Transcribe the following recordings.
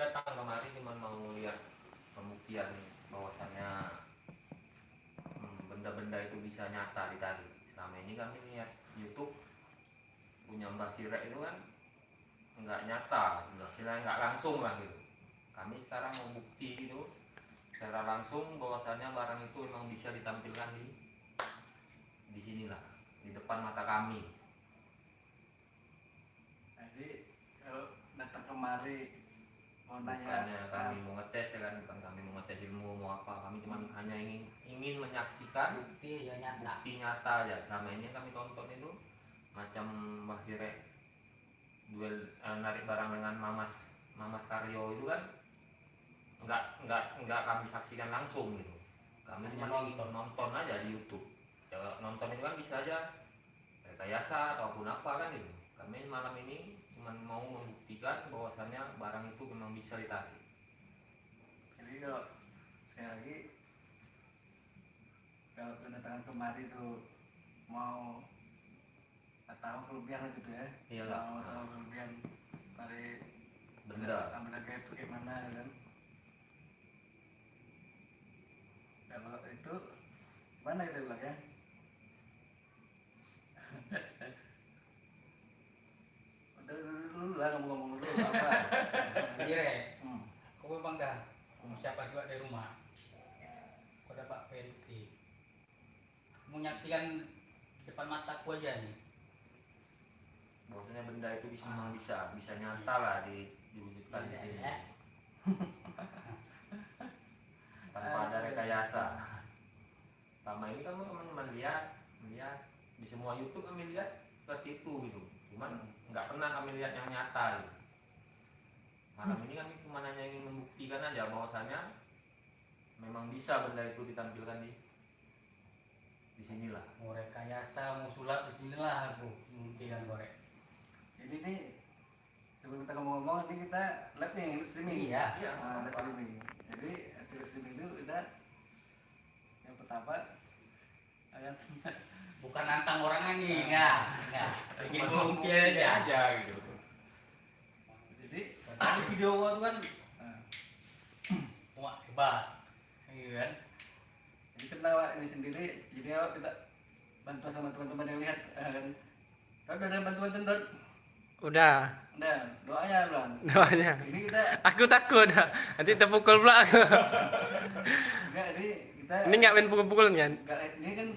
datang kemari cuma mau lihat pembuktian bahwasannya benda-benda itu bisa nyata ditarik. Selama ini kami lihat YouTube punya Mbah Sirek itu kan nggak nyata, nggak langsung lah gitu. Kami sekarang mau bukti itu secara langsung bahwasannya barang itu memang bisa ditampilkan di sinilah, di depan mata kami. Jadi kalau datang kemari mau Bukannya nanya kami mau ngetes ya kan, bukan kami mau ngetes ilmu mau apa, kami cuma hanya ingin menyaksikan bukti ya nyata. bukti nyata aja. Selama ini kami tonton itu macam Mbah Sirek duel narik barang dengan Mamas Karyo itu kan nggak kami saksikan langsung gitu. Kami cuma nonton aja di YouTube. Kalau nonton itu kan bisa aja rekayasa ataupun apa kan gitu. Kami malam ini cuma mau membuktikan bahwasannya barang itu memang bisa ditarik. Jadi kalau sekali lagi kalau kedatangan kemari tuh mau tahu kelebihan gitu ya, Iyalah. mau tahu kelebihan dari Benda kayak itu gimana kan. Kalau itu mana kita bilang ya, udah dulu lah ngomong dulu apa. Iya, aku memang dah siapa juga di rumah. Aku dapat PLT. Menyaksikan depan mataku aja nih. bahwasanya benda itu memang bisa nyata lah diwujudkan di sini tanpa ada rekayasa. Selama ini kami melihat di semua YouTube kami lihat seperti itu gitu, cuman nggak pernah kami lihat yang nyata gitu. Malam ini kami cuma hanya ingin membuktikan aja bahwasanya memang bisa benda itu ditampilkan di sinilah. Mau rekayasa, mau sulap di sinilah aku membuktikan korek. Jadi nih sebelum kita ngomong-ngomong ini kita live nih, live streaming. Iya. Live streaming. Jadi live streaming itu kita yang pertama ayat Bukan nantang orangnya nih, enggak. Bikin bukti aja. Gitu. jadi Tadi video gua tuh kan wah hebat. Iya kan? jadi kita ini sendiri, jadi awak kita bantu sama teman-teman yang lihat kan. Kalau ada bantuan tendon, Udah, udah doanya belum. doanya. Ini kita Aku takut dah. Nanti terpukul pula. enggak, ini kita Ini nggak main pukul-pukulan kan? enggak, ini kan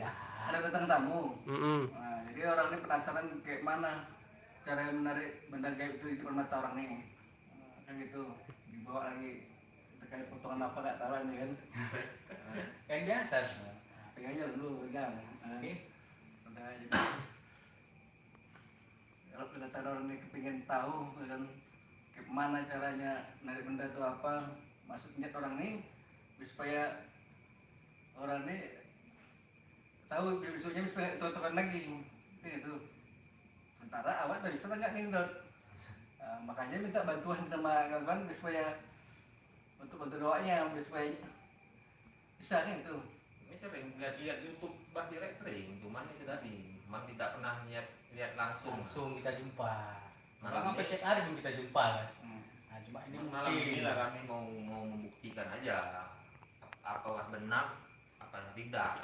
ada datang tamu. Nah, jadi orang ini penasaran kayak mana cara menarik benda gaib itu di depan mata orang nih. Kan gitu, dibawa lagi terkait potongan apa nggak tahu ini kan. Yang biasa. Pegang aja dulu, pegang. Oke. Udah jadi kalau kedatangan orang ini kepingin tahu kan gimana caranya narik benda itu apa, maksudnya orang ini supaya orang ini tahu besoknya supaya tontonan lagi itu. Sementara awal tadi bisa nggak nih Dot. Makanya minta bantuan sama kawan supaya untuk bantu doanya supaya bisa nih itu. Ini sering lihat YouTube Mbah Sirek sering, cuman itu tadi memang tidak pernah lihat langsung. Langsung kita jumpa. Malam Sampai ini- cek hari pun kita jumpa kan. Nah, cuma ini Malam mungkin inilah kami mau membuktikan aja apakah benar apa tidak.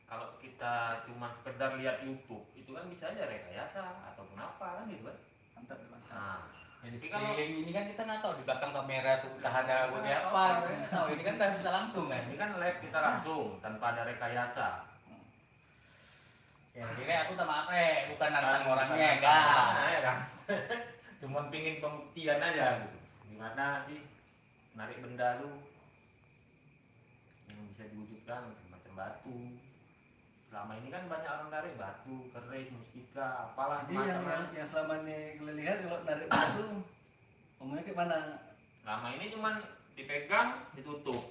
Kalau kita cuma sekedar lihat YouTube itu kan bisa aja rekayasa ataupun apa kan gitu kan. Mantap, mantap. Nah, jadi tapi kalau sekeliling ini kan kita nggak tahu di belakang kamera tuh entah ada Nggak bodi tahu. apa gitu kan nggak tahu. Ini kan kita bisa langsung kan. ini kan live kita langsung tanpa ada rekayasa. Ya jadi aku sama bukan nantang Bukan orangnya nantang enggak. orangnya, ya kan. Cuman pingin pembuktian aja gitu. Gimana sih narik benda lu yang bisa diwujudkan macam batu. Selama ini kan banyak orang narik batu, keris, mustika, apalah Jadi yang selama ini kalian lihat kalau narik benda itu umumnya kayak mana? Selama ini cuman dipegang, ditutup.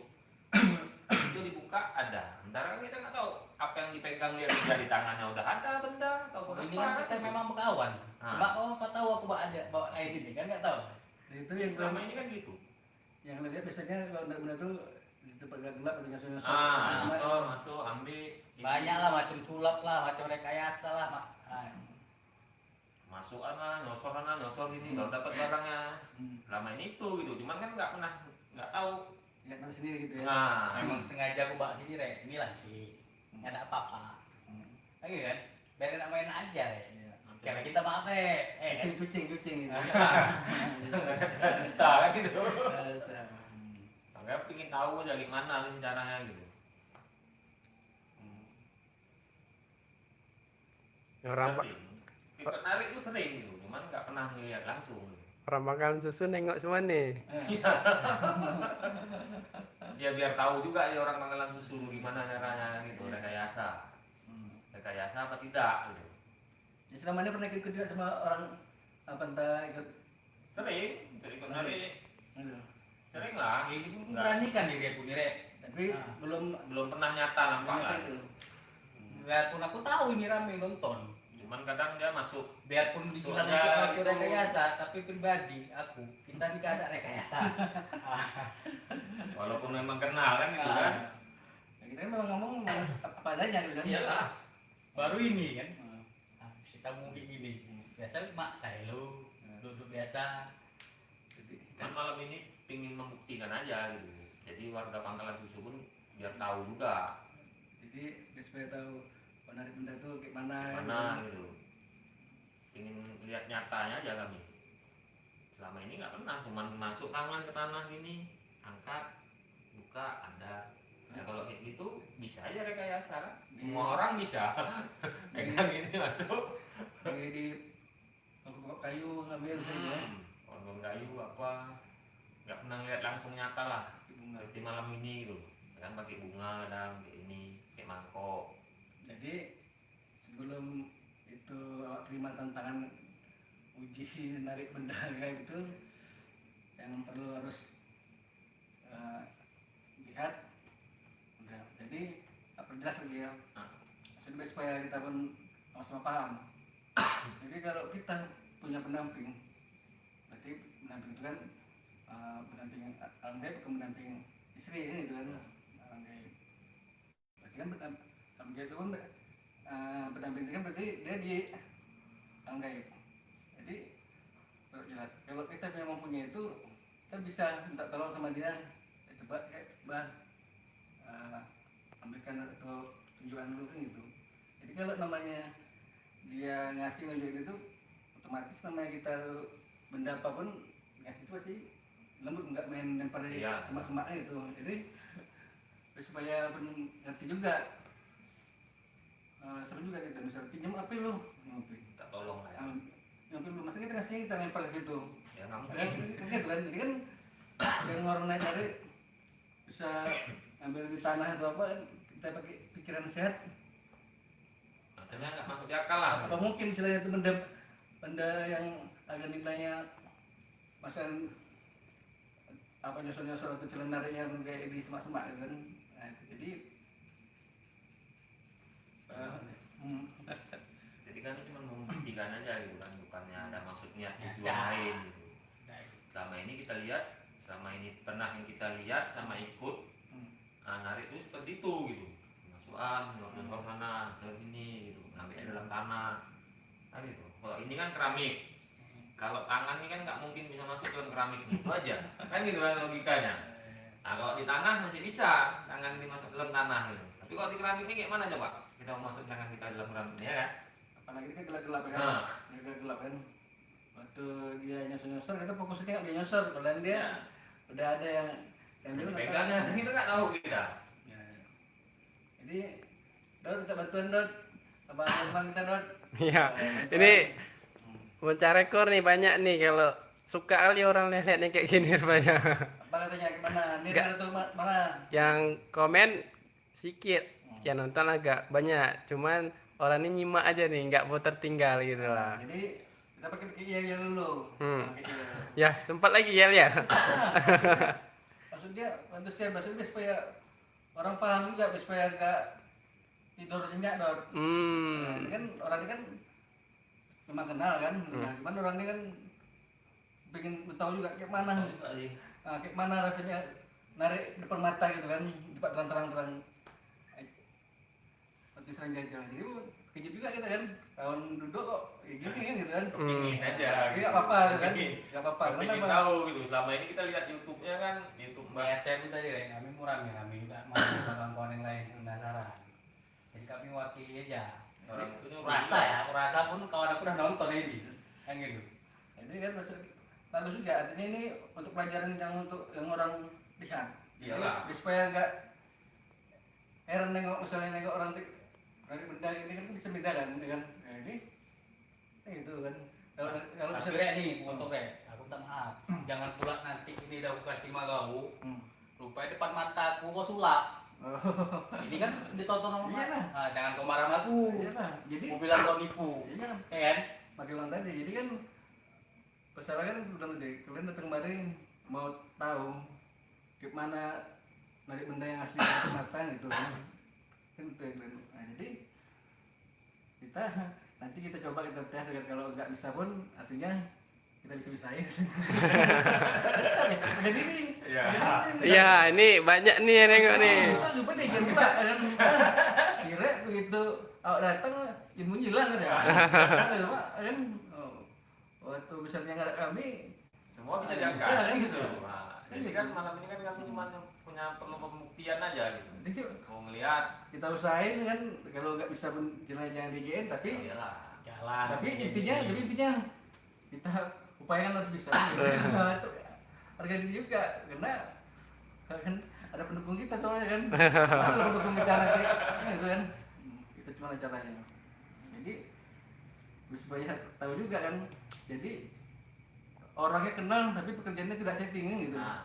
Itu dibuka ada. Sementara kan kita nggak tahu apa yang dipegang dia di tangannya udah ada benda atau Ini kan kita memang berkawan. Nah. Cuma apa tahu aku bawa air ini kan nggak tahu. Nah, itu yang selama ini kan gitu. yang kalian lihat biasanya kalau narik benda itu di tempat gelap atau nyosor-nyosor. Masuk, ambil. Banyak lah macam sulap lah, macam rekayasa lah. masukan lah, nyosor ini baru dapat barangnya. Selama ini itu gitu, cuman kan nggak tahu. Lihat dari sendiri gitu ya. Nah, Memang sengaja aku bawa sini Rek, inilah sih nggak ada apa-apa lagi kan, biar enak main aja Rek. Iya. Karena kita maaf Kucing gitu. dusta kan gitu. Iya. Makanya pengen tahu aja gimana sih caranya gitu. Orang Sering. Ikut narik itu sering gitu, cuman nggak pernah ngeliat langsung. orang bakalan susu nengok semua nih. Ya biar tahu juga ya orang Magelang susu gimana caranya gitu, rekayasa. Rekayasa apa tidak gitu. Ya selama ini pernah ikut juga sama orang apa entah ikut. Sering, ikut narik. Aduh. Sering lah. beranikan diri aku nih Rek, Tapi Belum pernah nyata nampak lah. biarpun aku tahu ini rame nonton, Cuman kadang dia masuk. biarpun dibilang Soalnya itu itu- rekayasa, tapi pribadi kita tidak ada rekayasa. Walaupun memang kenal kan gitu kan. Ya, kita kan memang ngomong apa adanya gitu kan. Iyalah. Baru ini kan Nah, kita mungkin gini biasa mak saya lu duduk biasa. Kan malam ini pingin membuktikan aja gitu. Jadi warga Pangkalan Susu pun biar tahu juga Jadi dia supaya tahu penarik benda tuh kayak mana. mana gitu. Pingin lihat nyatanya aja kami. Selama ini nggak pernah, cuman masuk tangan ke tanah gini, angkat, buka, ada. Ya kalau kayak gitu bisa aja rekayasa kan? Semua orang bisa. Pegang ini masuk. Kayak di pokok kayu ngambil saja ya. Pohon kayu apa? Nggak pernah lihat langsung nyata lah. Di bunga. Seperti malam ini gitu. Kadang pakai bunga, kadang kayak ini, kayak mangkok. Jadi sebelum itu awak terima tantangan uji narik benda kayak gitu, yang perlu harus lihat. Udah. Jadi apa jelas lagi ya? Sudah supaya kita pun sama-sama paham. Jadi kalau kita punya pendamping, berarti pendamping itu kan pendamping alam gaib bukan pendamping istri ini gitu kan. Alam gaib. Berarti kan alam gaib itu kan pendamping itu kan berarti dia di alam gaib. Jadi kalau jelas kalau kita memang punya itu, kita bisa minta tolong sama dia. Coba ambilkan atau tunjukkan dulu kan gitu. Jadi kalau namanya dia ngasih nunjuk itu, otomatis namanya kita benda apapun ngasih itu pasti lembut, nggak main lempar Iya. semak-semak gitu. Jadi supaya pun ngerti juga, seru juga kita bisa pinjam apa lo, Kita tolong lah ya. ngambil lu, masa kita ngasih kita lempar ke situ. Ya nggak Kan mungkin. gitu kan, jadi kan yang orang narik bisa ambil di tanah atau apa, kita pakai pikiran sehat. Artinya nggak masuk di akal lah. Apa mungkin istilahnya itu benda yang agak nilainya masa apa nyosor-nyosor atau jalan nariknya kayak di semak-semak gitu kan. Nah, itu jadi Jadi kan cuma membuktikan aja gitu kan, bukannya ada maksud niat Ya, tujuan dah. lain gitu. Selama ini kita lihat, selama ini pernah yang kita lihat sama ikut, narik itu seperti itu gitu. Masukan, nyosor sana, ke sini gitu, ngambil di dalam tanah. Nah gitu. Kalau ini kan keramik. Kalau tangan ini kan nggak mungkin bisa masuk ke dalam keramik gitu aja. Kan gitu kan logikanya. Nah kalau di tanah masih bisa tangan dimasuk ke dalam tanah gitu. Tapi kalau di keramik ini kayak mana coba? Kita mau masuk tangan kita di dalam keramik ini ya kan? apalagi ini kan gelap-gelap kan. Nah. Gelap-gelap kan. Waktu dia nyosor-nyosor, kita fokusnya tengok dia nyosor. Kalau dia udah ada yang dulu nggak tahu. Pegangnya itu nggak tahu kita. Ya. Jadi Dot minta bantuan Dot, sama teman kita Dot. Iya. Ini bocah rekor nih banyak nih kalau suka kali orang lihat-lihatnya kayak gini rupanya. Apa katanya gimana? Ini Nggak. ada tuh mana? Yang komen sedikit, yang nonton agak banyak. Cuman orang ini nyimak aja nih, nggak mau tertinggal gitu lah. Jadi kita pakai iya dulu. Pakai iya. Ya sempat lagi ya lihat. Maksudnya maksudnya supaya orang paham juga, supaya nggak tidur nyenyak Dot. Nah, ini kan orang ini kan memang kenal kan. Nah, cuman orang ini kan pengen tahu juga kayak mana. Nah, kayak mana rasanya narik depan mata gitu kan, cepat terang-terang seperti serang jajan. Jadi kejut juga kita kan tahun duduk kok ya gini kan gitu kan. Kepingin aja. Tapi nggak apa-apa kan, nggak apa-apa. Kepingin Karena tahu gitu. Selama ini kita lihat YouTube-nya kan, YouTube Mbak. Bete itu tadi Rek, kami murah nih, kami juga mau kawan-kawan yang lain penasaran. Jadi kami wakili aja. Orang itu Rasa ya, aku rasa pun kawan aku udah nonton ini, kan gitu. ini kan bagus juga. Artinya ini untuk pelajaran yang untuk yang orang lihat. Iyalah. Jadi, supaya nggak heran nengok misalnya nengok orang dari benda ini kan bisa bedakan, ya kan? Nah, ini itu kan. Kalau bisa Tapi Rek nih, untuk Rek, aku minta maaf. Jangan pula nanti ini udah aku kasih magau, rupanya depan mataku kok sulap. Ini kan ditonton sama Iya, nah. nah, jangan kau marah sama aku. Iya lah. Jadi Aku bilang kau nipu, iya kan. ya kan? Pakai ulang tadi. Jadi kan masalah kan bilang tadi kalian datang kemarin mau tahu gimana narik benda yang asli dari matang gitu kan. Kan itu yang kalian. Nah, jadi kita nanti kita coba kita tes agar kalau nggak bisa pun artinya kita bisa bisain. Jadi ini Iya. Iya, ini banyak nih yang nengok nih. bisa juga deh gitu pak kan kira begitu awak datang ilmu hilang kan ya. Pak kan waktu misalnya nggak ada kami Semua bisa Bisa, diangkat kan, gitu. gitu. Nah, jadi kan malam ini kan kami cuma punya perlu pembuktian aja gitu. jadi Mau ngelihat, kita usahain kan kalau nggak bisa pun jangan DGN oh tapi iyalah. Jalan. tapi intinya kita upayakan harus bisa. Nah, itu harga diri juga karena kan ada pendukung kita soalnya kan. Ada pendukung kita nanti itu kan. Itu cuma caranya. Jadi supaya tahu juga kan. Jadi orangnya kenal tapi pekerjaannya tidak setting gitu. Nah,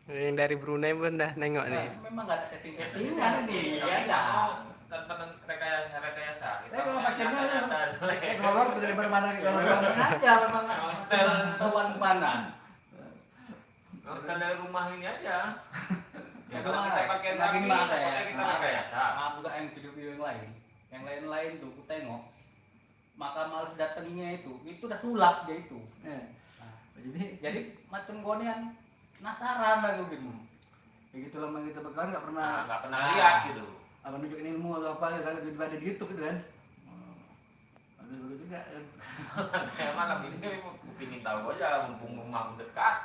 Yang dari Brunei pun dah nengok nih. Memang nggak ada setting-settingan Iya, nih, kami ya nggak enggak. mau tanpa rekayasa. Kita Kalau mau pakainya nyata-nyata. horor dari mana kalau Memang aja memang tahuan mana. Kalau kita dari rumah ini aja. Ya kalau Memang, kita pakai lagi rapi, mana ya? pokoknya kita rekayasa. Maaf juga yang video-video yang lain. Yang lain-lain tuh aku tengok. Maka males datangnya itu udah sulap dia itu. Eh, Nah, jadi macam gonian penasaran aku gitu. ya gitu lama kita bakalan nggak pernah Nah, nggak pernah lihat gitu. apa nunjukin ilmu atau apa kan juga ada di YouTube gitu kan. Bagus juga kan. Kayak malam ini kami mau pingin tahu aja mumpung rumah dekat.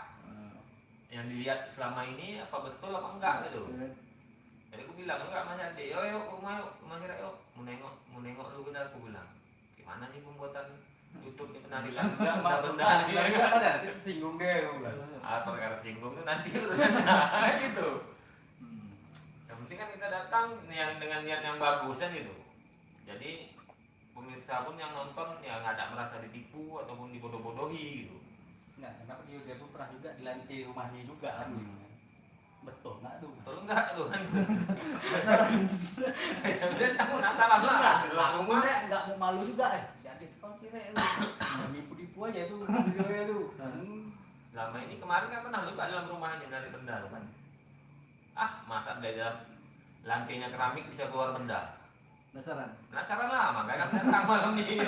Yang dilihat selama ini apa betul apa enggak gitu. Jadi aku bilang enggak Mas Ade, yuk ke rumah yuk, Mas Ira yuk, mau nengok lu benar aku bilang. Gimana sih pembuatan YouTube ini penarikan Enggak benda-benda ini? enggak ada tersinggung deh aku bilang. Ah, perkara singgung itu nanti urusannya gitu. Yang penting kan kita datang yang dengan niat yang bagus kan gitu. Jadi pemirsa pun yang nonton ya nggak ada merasa ditipu ataupun dibodoh-bodohi gitu. Nah, kenapa dia pun pernah juga di lantai rumahnya juga kan. Betul nggak tuh? Betul enggak tuh kan? Ya udah kamu penasaran lah. Aku pun nggak mau malu juga. Si Adit kalau kira itu nipu-nipu aja tuh videonya tuh. Lama ini kemarin kan pernah juga dalam rumahnya dari benda tuh kan. Ah, masa dari dalam lantainya keramik bisa keluar benda. Penasaran lah, makanya kan datang malam ini.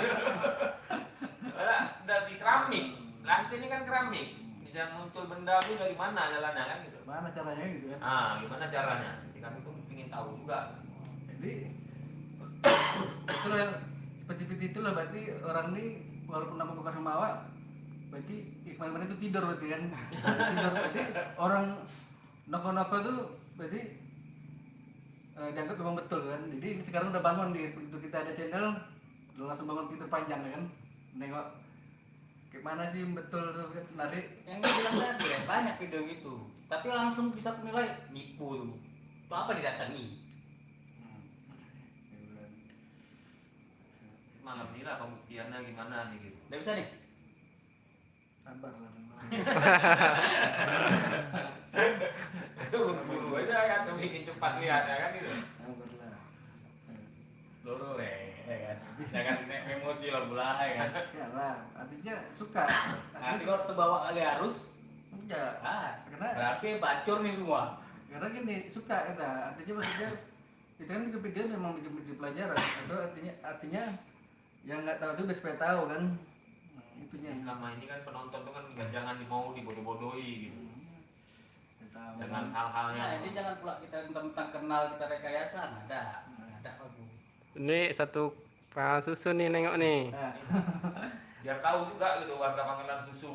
Dari keramik, lantainya kan keramik. Bisa muncul benda tuh dari mana jalannya kan gitu. Mana caranya gitu kan. Ah, gimana caranya? Jadi kami tuh ingin tahu juga. Jadi itulah seperti itulah berarti orang ini walaupun nama bukan sama awak berarti ikhwan itu tidur berarti kan. Tidur berarti orang noko-noko tuh berarti dianggap memang betul kan. Jadi ini sekarang udah bangun di begitu kita ada channel udah langsung bangun tidur panjang kan. Nengok gimana sih betul tuh narik. Yang dia bilang tadi ya, banyak video gitu. Tapi langsung bisa menilai nipu tuh. Itu apa didatangi? Malam ini lah pembuktiannya gimana nih gitu. Udah bisa nih. Sabar lah. Buru-buru aja kan, kami ingin cepat lihat ya kan gitu. Sabar lah. Loro ya kan. Jangan emosi lah belah ya kan. Ya lah, artinya suka. Nanti kalau terbawa kali arus, Enggak. Karena berarti bacur nih semua. karena gini suka kita artinya maksudnya itu kan video memang bikin pelajaran atau artinya yang nggak tahu itu biar supaya tahu kan. Itunya Selama ini kan penonton tuh kan jangan mau dibodoh-bodohi gitu. Dengan hal-hal yang Nah, ini jangan pula kita mentang-mentang kenal kita rekayasa, nggak ada aku. Ini satu pangkalan susu nih nengok nih. Nah, Biar tahu juga gitu warga Pangkalan Susu.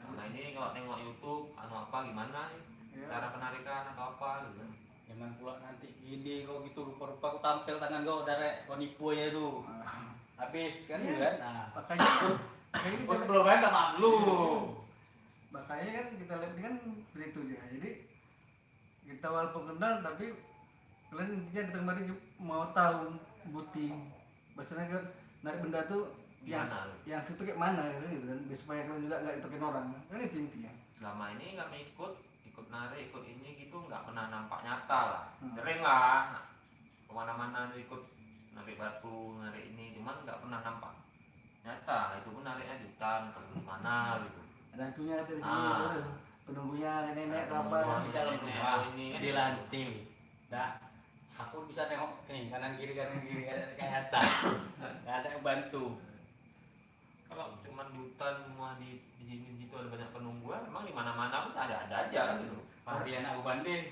Nah ini kalau nengok YouTube apa gimana nih ya. cara penarikan atau apa gitu. Jangan pula nanti gini kau gitu rupa-rupa aku tampil tangan kau dari kau nipu ya tuh. Habis kan gitu kan. Nah, Makanya makanya bos kita, belum main tak malu. makanya kan kita lihat ini kan seperti itu ya. Jadi kita walaupun kenal tapi kalian intinya datang kemari mau tahu bukti bahasanya kan narik benda tuh Gimana? yang situ kayak mana gitu kan biar supaya kalian juga nggak ditokin orang kan itu intinya. Selama ini kami ikut narik ikut ini gitu nggak pernah nampak nyata lah. Hmm. Sering lah kemana-mana ikut narik batu narik ini cuman nggak pernah nampak nyata. Itu pun nariknya di hutan atau di mana gitu. Ada hantunya kata di sini Ah. gitu. Penunggunya nenek-nenek atau apa Penungguan Di dalam Nenek rumah ini kan di lantai. Dah. Aku bisa nengok kanan kiri kayak biasa. Nggak ada yang bantu. kalau cuman di hutan semua di sini di situ ada banyak penungguan emang di mana-mana pun ada aja kan gitu. Harian aku banding.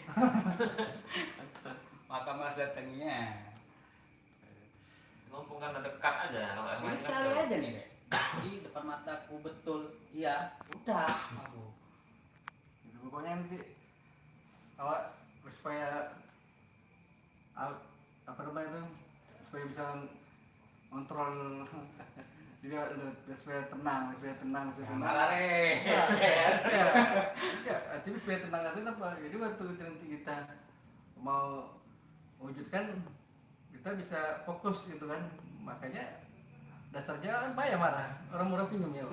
Maka mas datangnya. Mumpung kan dekat aja ya kalau yang Ini lain kan sekali jauh. aja nih deh. Di depan mataku betul. Iya, udah aku. gitu. Pokoknya nanti awak supaya apa namanya itu supaya bisa kontrol jadi supaya tenang Jangan tenang. lari. Ya, jadi supaya tenang itu apa? Jadi waktu nanti kita mau wujudkan kita bisa fokus gitu kan. Makanya dasarnya apa ya marah orang murah senyum ya.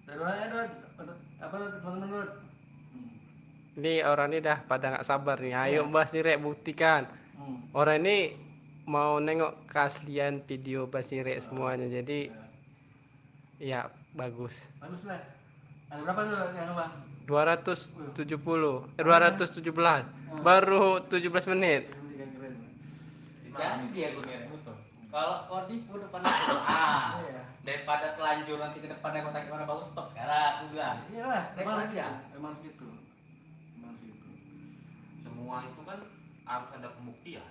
Ada apa teman-teman Rod? Ini orang ini dah pada nggak sabar nih. Ayo Bas Sirek buktikan. Orang ini mau nengok keaslian video Bas Sirek semuanya. Jadi ya bagus. Bagus lah. Ada berapa tuh yang bang? 217 baru 17 menit. Di mana? Janji aku nih betul. Kalau kau tipu depan aku, daripada telanjur nanti ke depannya kau tanya mana bagus stop sekarang aku bilang. Iya lah, Rekor aja. emang segitu. Semua itu kan harus ada pembuktian.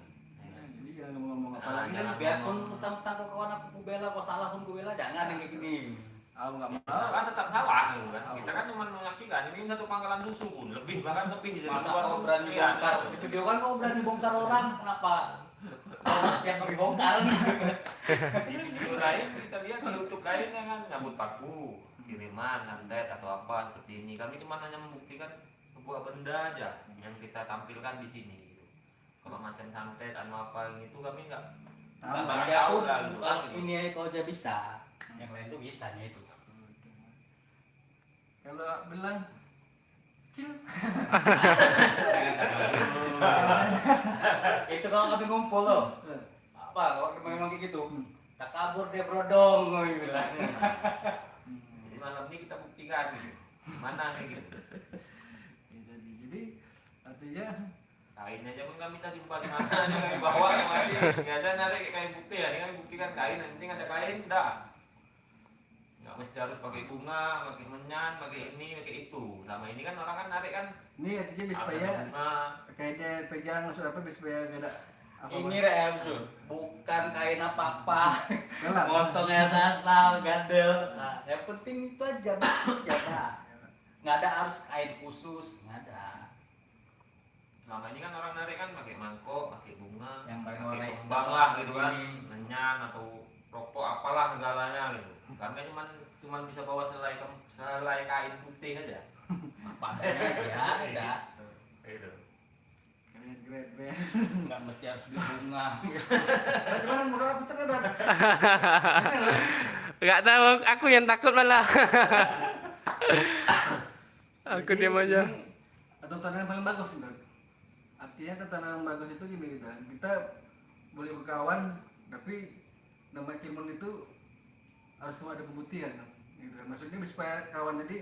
Jadi jangan ngomong apa Ah, lagi jangan. kan? Biarpun mentang-mentang kau kawan aku bela, kau salah pun kau bela, jangan yang kayak gini. Aku nggak mau. Salah tetap salah gitu kan. Kita kan cuma menyaksikan ini satu Pangkalan Susu pun lebih bahkan lebih dari Masa dua kau berani iya, bongkar? Di video kan kau berani bongkar orang, kenapa? Kau nggak siap bagi bongkar. Di video lain kita lihat di YouTube lain ya kan nyambut paku, kiriman, santet atau apa seperti ini. Kami cuma hanya membuktikan sebuah benda aja yang kita tampilkan di sini. Gitu. Kalau macam santet atau apa gitu kami nggak Nggak nggak bagi tahu aku, lah gitu kan. kalau ini kau aja bisa, yang lain tuh bisanya itu. Kalau bilang cil, Itu kalau kami ngumpul loh. Apa kalau memang kayak gitu? Tak kabur dia brodong gue bilang. Jadi malam ini kita buktikan gitu. Mana kayak gitu. jadi artinya Kain aja pun kami tadi jumpa di mana nih kami bawa kemari. Nggak ada narik kain bukti ya. Ini kami buktikan kain. Yang penting ada kain, dah. Nggak mesti harus pakai bunga, pakai menyan, pakai ini, pakai itu. Sama ini kan orang kan narik kan. ini artinya Ada supaya bunga. kayaknya pegang maksud apa supaya nggak ada apa Ini rem tuh, bukan kain apa-apa. gelap. Motongnya sasal, gadel. Nah, yang penting itu aja, betul aja. Nggak ada harus kain khusus, nggak ada. Selama ini kan orang narik kan pakai mangkok, pakai bunga, Yang paling pakai warna kembang hitam lah gitu kan, ini. menyan atau rokok apalah segalanya gitu. Kami cuman bisa bawa selai kain putih aja. Apa adanya aja, ada. Gitu. Keren. Nggak mesti harus beli bunga. Cuman muka apa cerita dah? Nggak tahu, aku yang takut malah. Aku diam aja. Atau tanah yang paling bagus itu. Artinya tanah yang bagus itu gini kita boleh berkawan tapi nama Cilmun itu harus ada pembuktian gitu kan. Maksudnya supaya kawan jadi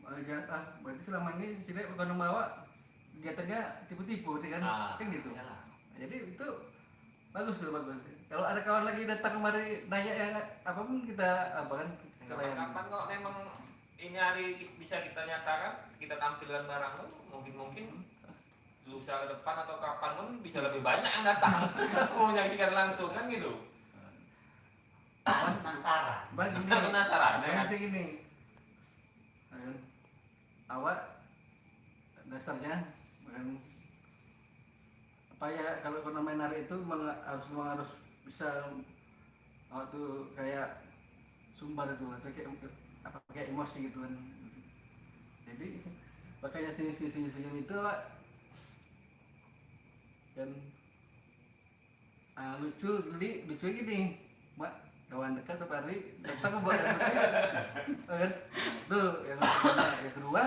berarti selama ini sini bukan membawa kegiatannya tipu-tipu kan kan gitu. Iyalah. Jadi itu bagus. Kalau ada kawan lagi datang kemari nanya yang apapun kita apa kan Kapan kok memang ini hari bisa kita nyatakan, kita tampilkan barang tuh mungkin lusa ke depan atau kapan pun bisa lebih banyak yang datang mau menyaksikan langsung kan gitu. Penasaran. Bang gini, Penasaran ya kan? nanti gini, kan, awak dasarnya bukan apa ya, kalau kau main nari itu memang harus bisa awak tuh kayak sumber itu atau kayak emosi gitu kan. Jadi makanya senyum itu awak dan lucu gini, mak kawan dekat setiap hari datang buat kan tuh yang kedua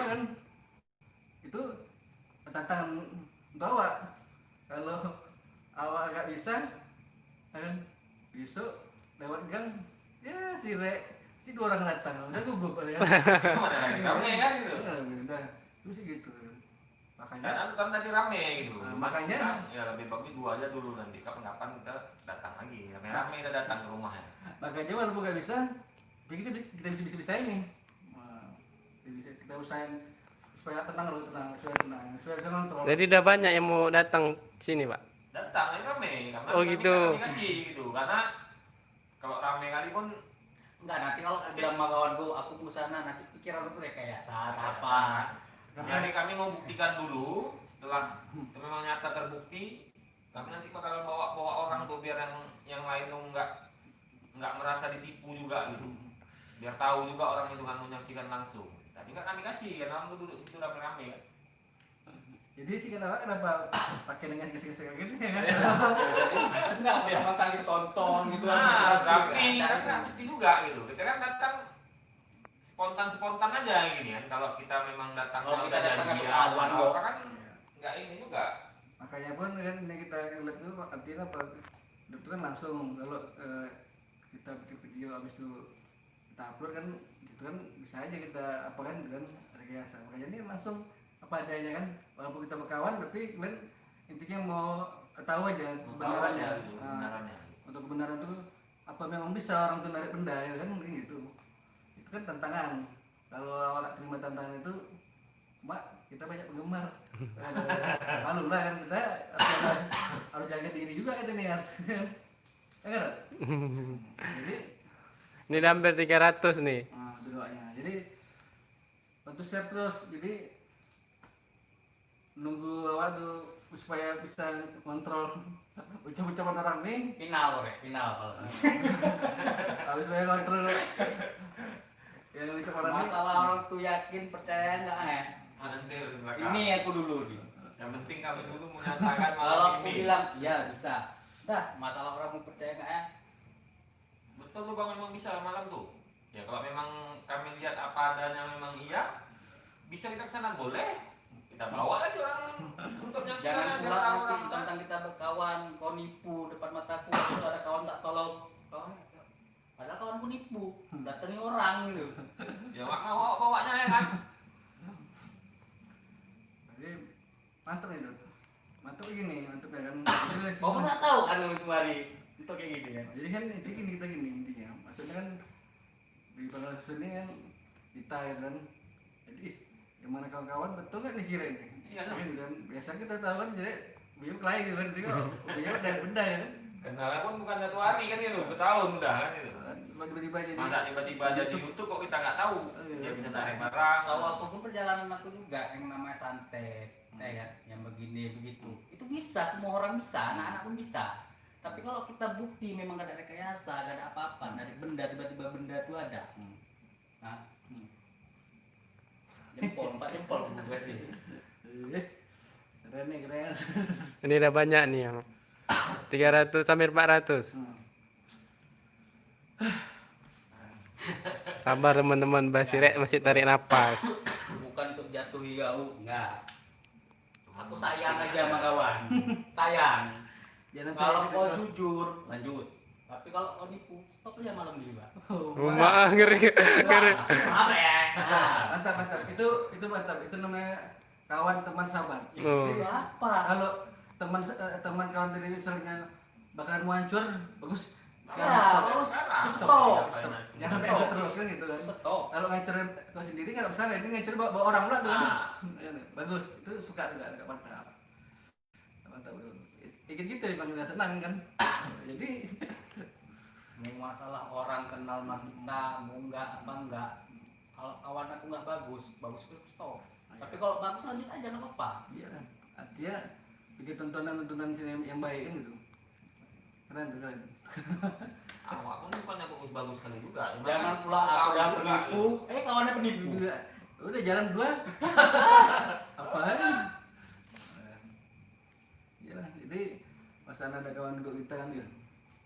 kan itu tantangan untuk awak. Kalau awak agak bisa kan besok lewat gang ya si dua orang datang udah gugup kan. Mana lagi rame kan gitu. Udah terus gitu makanya Karena kan tadi rame gitu. Makanya ya lebih bagus dua aja dulu, nanti kapan-kapan kita datang lagi. Rame-rame udah datang ke rumahnya. makanya walaupun nggak bisa tapi kita bisa ini. Wah, kita usahain supaya tenang supaya bisa ngontrol. Jadi udah banyak yang mau datang sini, Pak. Datang aja rame karena Oh, kami gitu. kami kasih gitu. Karena kalau rame kali pun Enggak, nanti kalau aku bilang sama kawanku aku mau sana, nanti pikiran aku rekayasa apa. Jadi kami mau buktikan dulu, setelah itu memang nyata terbukti, kami nanti bakal bawa orang tuh biar yang lain tuh nggak merasa ditipu juga gitu, biar tahu juga orang itu kan menyaksikan langsung. Tapi nggak kami kasih, karena kamu duduk situ rame-rame kan. Jadi sih kenapa pakai dengan kasih kayak gitu ya kan? Enggak, biar nonton ditonton gitu Nah, harus Tapi rapi, kan nggak mesti juga gitu. Kita kan datang spontan aja gini kan. Kalau kita memang datang Kalau kita udah datang kan janjian, kawan kok. apa kan nggak ini juga. Makanya pun kan ini kita lihat dulu artinya apa itu kan langsung kalau kita bikin video habis itu kita upload kan gitu kan bisa aja kita apa kan gitu kan rekayasa. Makanya ini langsung apa adanya kan, walaupun kita berkawan tapi kan intinya mau tahu aja kebenarannya. Gitu, Nah, kebenarannya. untuk kebenaran itu apa memang bisa orang tuh narik benda ya kan mungkin gitu. Itu kan tantangan. Kalau awak terima tantangan itu, mak kita banyak penggemar. Malu lah kan kita harus jaga diri juga kan ini harus. Ya kan? Jadi Ini udah hampir 300 nih. itu doanya. Jadi bantu share terus. Jadi nunggu awak tuh supaya bisa kontrol ucapan orang nih. final kalau. Habis supaya kontrol yang ucapan orang nih. Masalah orang tuh yakin percaya enggak Nanti harus di belakang. Ini aku dulu nih. Yang penting kami dulu menyatakan Kalau malam aku ini. bilang iya bisa. Dah, masalah orang mau percaya enggak Betul tuh bang, memang bisa malam tuh. Ya kalau memang kami lihat apa adanya memang iya, bisa kita kesana boleh. Kita bawa lagi orang untuk Jangan nyaksikan biar pula tahu nanti orang kan. tentang kita berkawan, kau nipu depan mataku, terus ada kawan tak tolong. Padahal kawan pun nipu, datengin orang gitu. Ya mak mau bawanya ya kan. Jadi mantap nih Dok. Mantap gini, mantap ya kan. Jadi, Kau nggak tahu kan kemarin itu kayak gini kan. jadi kan itu gini kita gini intinya. Maksudnya kan di Bangladesh ini kan kita ya kan. Jadi gimana kawan-kawan betul nggak nih Cire ini? Iya lah. Gitu kan. Biasanya kita tahu kan jadi beliau kelai gitu kan. Beliau dari benda ya kan. Kenalnya pun bukan satu hari kan itu, bertahun udah kan itu. Tiba-tiba jadi Masa tiba-tiba jadi YouTube kok kita nggak tahu. Dia bisa tarik barang. Kalau aku pun perjalanan aku juga yang namanya santet, ya kan, yang begini begitu. Itu bisa, semua orang bisa, anak-anak pun bisa. Tapi kalau kita bukti memang gak ada rekayasa, gak ada apa-apa, dari benda tiba-tiba benda itu ada. Nah, jempol, 4 jempol gue sih. keren nih keren. Ini udah banyak nih yang 300 sampai 400. Sabar teman-teman, Basirek masih tarik napas. Bukan untuk jatuhi kau, enggak. Aku sayang aja sama kawan, sayang. Jangan Kalau sampai kau kita- jujur, lanjut. Tapi kalau kau nipu, stop aja malam ini, Pak. Oh, maaf, ngeri. Apa ya? Mantap mantap itu mantap itu namanya kawan teman sahabat. Oh. Itu apa? Kalau teman kawan tadi misalnya bakalan mau hancur bagus harus Sekarang. stop. Jangan sampai enter terus kan gitu kan. Stop. Kalau ngancurin kau sendiri kan nggak masalah, ini ngancurin bawa orang pula tuh kan. Ah. Bagus, itu suka juga, agak mantap. Mantap betul. Dikit gitu emang nggak senang kan. Jadi Mau masalah orang kenal sama kita, mau enggak apa enggak. Kalau kawan aku nggak bagus itu stop. Tapi kalau bagus lanjut aja nggak apa-apa. iya kan, artinya bikin tontonan sini yang baik kan gitu. Keren tuh keren. Awak pun bukannya bagus sekali juga. Jangan pula aku udah penipu, kawannya penipu. Udah jalan dua. Apaan? Ya lah, jadi pas ada kawan duduk kita kan dia,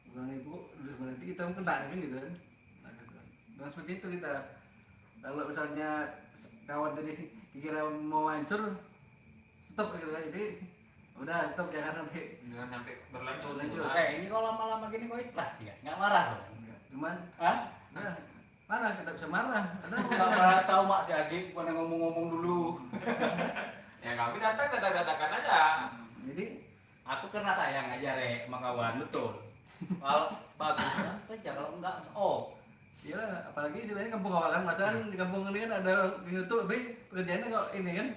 bukan ibu, berarti kita kena kan gitu kan. Nah, gitu. Dan seperti itu kita. Kalau misalnya kawan tadi dikira mau hancur, stop gitu kan. Jadi udah stop, jangan sampai Jangan sampai berlanjut. Lanjut. Ini kalau lama-lama gini kok ikhlas dia, nggak marah loh. cuman Hah? nah, marah, kita bisa marah. Ada Nggak marah tahu mak si Adik pada ngomong-ngomong dulu. Ya kami datang dadakan aja. jadi Aku karena sayang aja Rek sama kawan, betul. Kalau bagus kan saja, kalau enggak oh. ya apalagi sebenarnya kampung awal kan, masa di kampung ini kan ada di YouTube, pekerjaannya kok ini kan.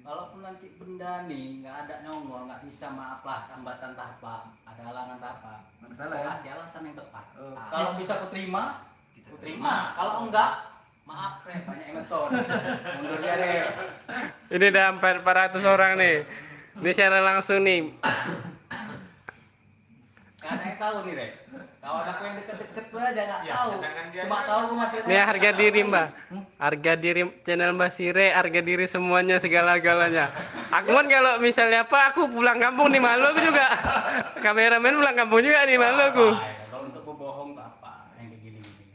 Kalaupun nanti benda nih nggak ada nongol, nggak bisa, maaf lah, hambatan entah apa, ada halangan entah apa. Nggak masalah ya. Kasih alasan yang tepat. Oh. Kalau bisa ku terima, Kita ku terima. Kalau enggak, maaf Rek, banyak yang ngeton. Mundur ya Rek. Ini udah hampir 400 orang nih. Ini secara langsung nih. Nggak ada yang tahu nih Rek. Kawan aku yang deket-deket tuh aja nggak Ya, tahu. sedangkan dia Cuma kan- tahu aku masih. Ini harga diri Mbak. Harga diri channel Mbak Sire, harga diri semuanya segala-galanya. Aku kan kalau misalnya apa, aku pulang kampung di Maluku juga. Kameramen pulang kampung juga di Maluku. Kalau untuk berbohong tuh apa yang kayak gini-gini.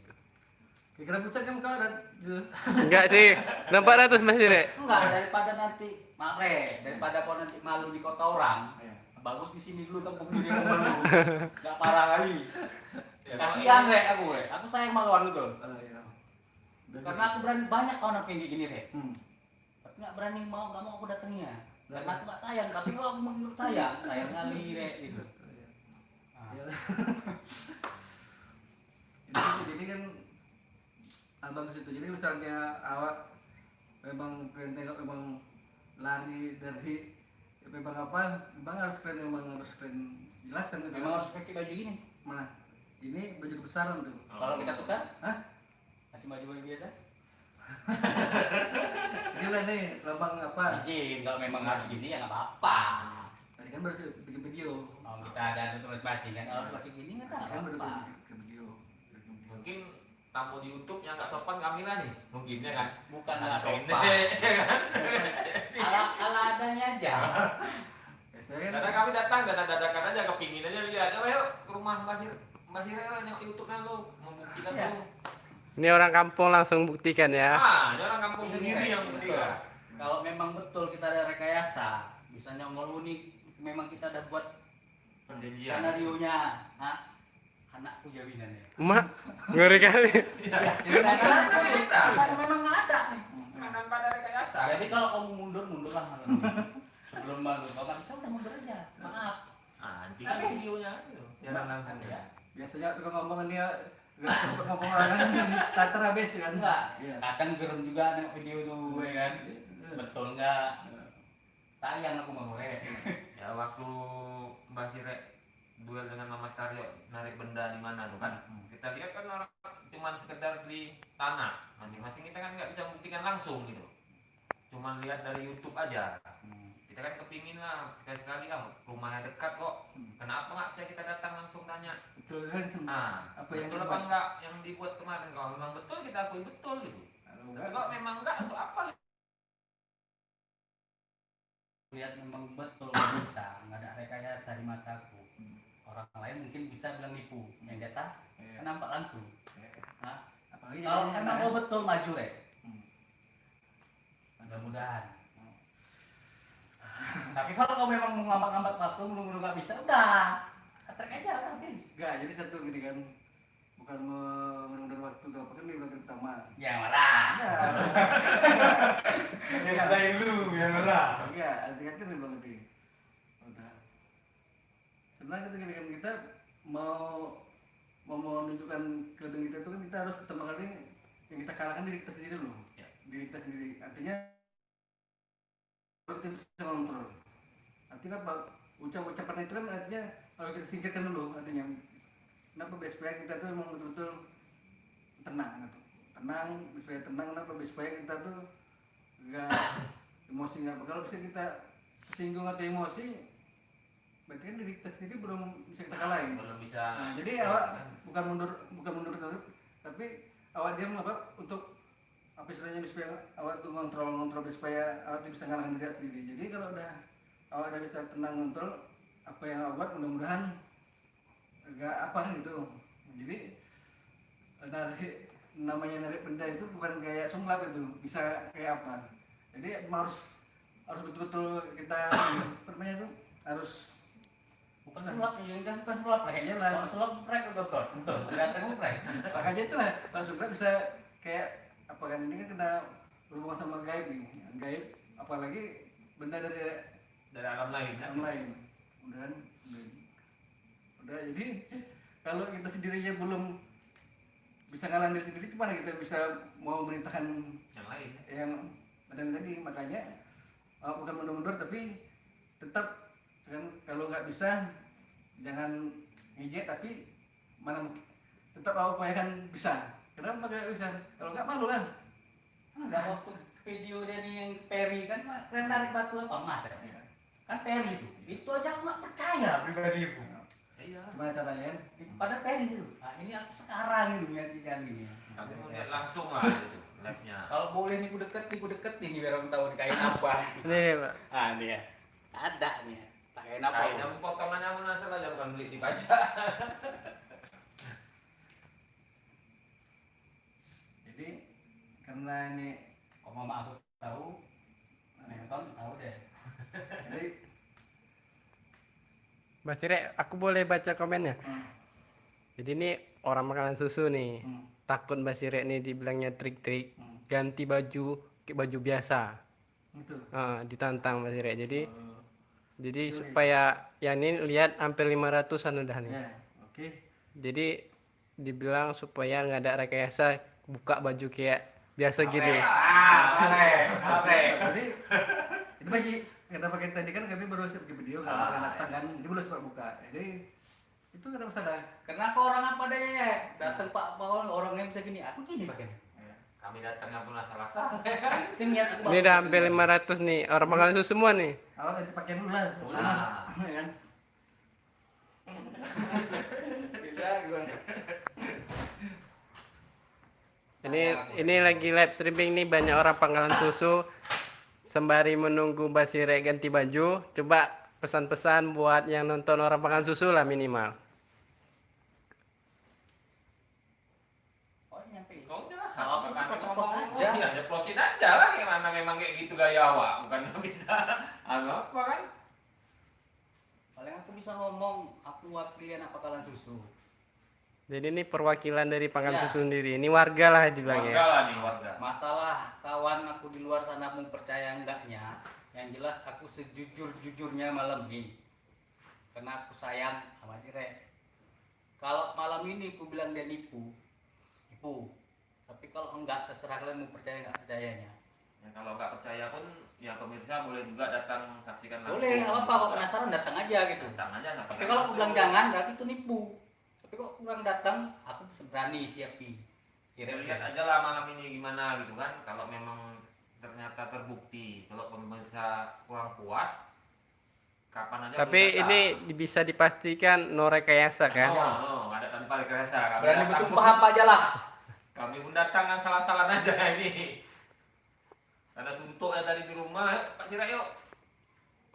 Kira pucat kamu kawan gitu. Enggak sih. 400 Mbak Sire. Enggak, daripada nanti maaf Rek, daripada kau nanti malu di kota orang. Ya. Bagus di sini dulu kampung diri dulu. Enggak parah kali. Ya, Kasihan Rek aku Rek. Aku sayang sama kawan betul. Ya. Karena aku berani banyak kawan aku yang kayak gini Rek. Hmm. Tapi nggak berani mau aku datangnya. Karena aku nggak sayang, tapi kalau aku menurut sayang kali Rek gitu. Nah, Ya. Jadi kan bagus itu. Jadi misalnya awak memang kalian tengok memang lari dari memang apa, memang harus kalian, memang harus kalian jelaskan gitu. memang harus pakai baju gini. Mana? Ini baju besaran tuh. Kalau kita tukar, Hah? pakai baju biasa. Inilah nih lambang apa? Izin, kalau memang harus gini ya nggak apa-apa. Tadi kan baru bikin video. Kalau kita ada tulis masing kan, kalau pakai gini nggak Kan baru apa-apa. bikin video. mungkin tamu di YouTube yang nggak sopan kami lah nih, mungkin ya kan. Bukan Nah, nggak pendek, sopan. ya kan? Ala adanya aja. Biasanya kan Karena kami datang dadakan aja, kepingin aja lihat. Coba yuk ke rumah Mbak Sire, nengok YouTube-nya lu, membuktikan Iya. lu. Ini orang kampung langsung buktikan ya. Ini orang kampung Ini sendiri Rek, yang betul. buktikan. Kalau memang betul kita ada rekayasa, bisa nyongol unik, memang kita ada buat Perjanjian. skenario-nya, anakku jawinannya. Mak, ngeri kali. Jadi saya memang nggak ada nih. Tanpa ada rekayasa. Jadi kalau kamu mundurlah malam ini. Sebelum malu, kalau nggak bisa udah mundur aja. Maaf. Nanti kan videonya itu. Jangan langsung ya. biasanya tukang ngomong ini ya, gak sempat ngomong orang kan tater habis kan. Enggak. Iya. Kadang gerem juga nengok video tuh, ya kan? Betul nggak? Sayang aku mau Ya waktu Mbak Sire duel dengan Mama Staryo narik benda di mana tuh kan? Kita lihat kan orang cuman sekedar di tanah, masing-masing kita kan nggak bisa membuktikan langsung gitu. Cuman lihat dari YouTube aja. Kita kan kepingin lah sekali-sekali lah, rumahnya dekat kok. Kenapa nggak bisa kita datang langsung tanya? Betul kan. Nah, Apa yang betul apa dibuat? enggak yang dibuat kemarin? Kalau memang betul kita akui betul gitu. Kalau Tapi enggak, kalau memang enggak, untuk apa? lihat memang betul nggak bisa, nggak ada rekayasa di mataku. Orang lain mungkin bisa bilang nipu, yang di atas Iya. kan nampak langsung. Hah? apalagi Kalau jadinya emang anak, lo betul maju Rek, Hmm. mudah-mudahan. Tapi kalau kau memang menghambat-hambat waktu, menunggu nggak bisa, udah atrek aja udah habis. enggak, jadi satu gini kan, bukan menunda waktu atau apa kan di bulan pertama. Ya malah. Enggak, Dari lu, ya malah. enggak, artinya kan di bulan lebih. Udah. Sebenarnya kita gini kan, kita mau menunjukkan kelebihan kita itu kan kita harus pertama kali yang kita kalahkan diri kita sendiri dulu. Ya. Diri kita sendiri. Artinya kita bisa kontrol. Artinya apa? Ucapan itu kan artinya kalau kita singkirkan dulu, artinya kenapa supaya kita tuh memang betul-betul tenang gitu. Tenang, supaya tenang, kenapa supaya kita tuh enggak emosi enggak. Kalau bisa kita tersinggung atau emosi, berarti kan diri kita sendiri belum bisa kita kalahin. Belum bisa. Nah, jadi awak bukan mundur terus, tapi awak diam apa untuk apa istilahnya supaya awak tuh ngontrol supaya awak tuh bisa ngalahin diri sendiri. Jadi kalau udah awak udah bisa tenang ngontrol apa yang awak buat, mudah-mudahan agak apa gitu. Jadi narik benda itu bukan kayak sulap, itu bisa kayak apa. Jadi harus betul-betul kita namanya itu harus Bukan sulap ya, kan bukan sulap lah. Iyalah. Kalau sulap prek betul. Datang prek. makanya itulah langsung bisa kayak apa kan, ini kan kena berhubungan sama gaib nih, gaib apalagi benda dari Alam lain ya. alam lain. Udah jadi kalau kita sendirinya belum bisa ngalahin diri sendiri, gimana kita bisa mau merintahkan Yang lain ya. yang badan tadi. Makanya bukan mundur-mundur tapi tetap kan, kalau nggak bisa jangan ngejek, tapi mana tetap upayakan bisa. Kenapa nggak bisa? Kalau nggak malu lah. Enggak, waktu video dari yang Perry kan narik batu apa emas ya? Kan Perry itu aja aku nggak percaya pribadiku. Iya. Gimana caranya? Pada Perry itu. Nah, ini aku sekarang itu menyaksikan ini. Kamu mau lihat langsung lah itu labnya. Kalau boleh nih ku deketin nih biar orang tahu kain apa. Ini Pak. Ah nih ya. Ada nih. Tak kain apa? Kain yang potongannya mau nasal aja, bukan beli di baca. Jadi karena ini Kok mama aku tahu, nonton tahu deh. jadi Mas Sirek, aku boleh baca komennya? Jadi ini orang makanan susu nih. Takut Mas Sirek nih dibilangnya trik-trik. Ganti baju ke baju biasa. itu Ditantang Mas Sirek. Jadi supaya yang ini lihat hampir 500-an udah nih. ya, oke. Jadi dibilang supaya nggak ada rekayasa buka baju kayak biasa gini. Jadi ini bagi kenapa kita tadi kan kami baru siap video nggak pernah datang kan, ini belum sempat buka. Jadi itu nggak ada masalah. Kenapa orang apa deh? Datang Pak Paul orangnya bisa gini. Aku gini pakai. Kami datangnya pun salah-salah. Itu niat aku. Ini udah hampir 500 nih. Orang makanan susu semua nih. Awak ganti pakaian dulu lah. Ulah. Ya kan? Bisa gimana? Ini lagi live streaming nih, banyak orang pangkalan susu sembari menunggu Mbak Sirek ganti baju. Coba pesan-pesan buat yang nonton orang pangkalan susu lah minimal. Oh, nyampe. Oh, udah. Kalau aku Kan ceplos ngomong, aja. iya, ceplosin aja lah. Gimana memang kayak gitu gaya awak, bukan bisa apa kan? Paling aku bisa ngomong, aku wakili anak pangkalan susu. Jadi ini perwakilan dari pangkalan Ya. susu sendiri. Ini warga lah dibilang Warga ya. lah nih, warga. Masalah kawan aku di luar sana mau percaya enggaknya, yang jelas aku sejujur-jujurnya malam ini. Karena aku sayang sama Sirek. Kalau malam ini aku bilang dia nipu. Tapi kalau enggak, terserah kalian mau percaya enggak percayanya. Ya, kalau nggak percaya pun ya pemirsa boleh juga datang saksikan langsung. Boleh, nggak apa-apa, kalau penasaran datang aja gitu. Datang aja. Tapi kalau aku bilang jangan, berarti itu nipu. Tapi kok aku bilang datang, aku berani siapin. Kita lihat aja lah malam ini gimana gitu kan. Kalau memang ternyata terbukti, kalau pemirsa kurang puas, kapan aja. Tapi boleh datang. ini bisa dipastikan no rekayasa kan? Oh, ada tanpa rekayasa. Kami Berani datang bersumpah pun- apa aja lah. Kami pun datang kan salah-salah aja ini. Ada suntuk ya tadi di rumah, Pak Sirek yuk.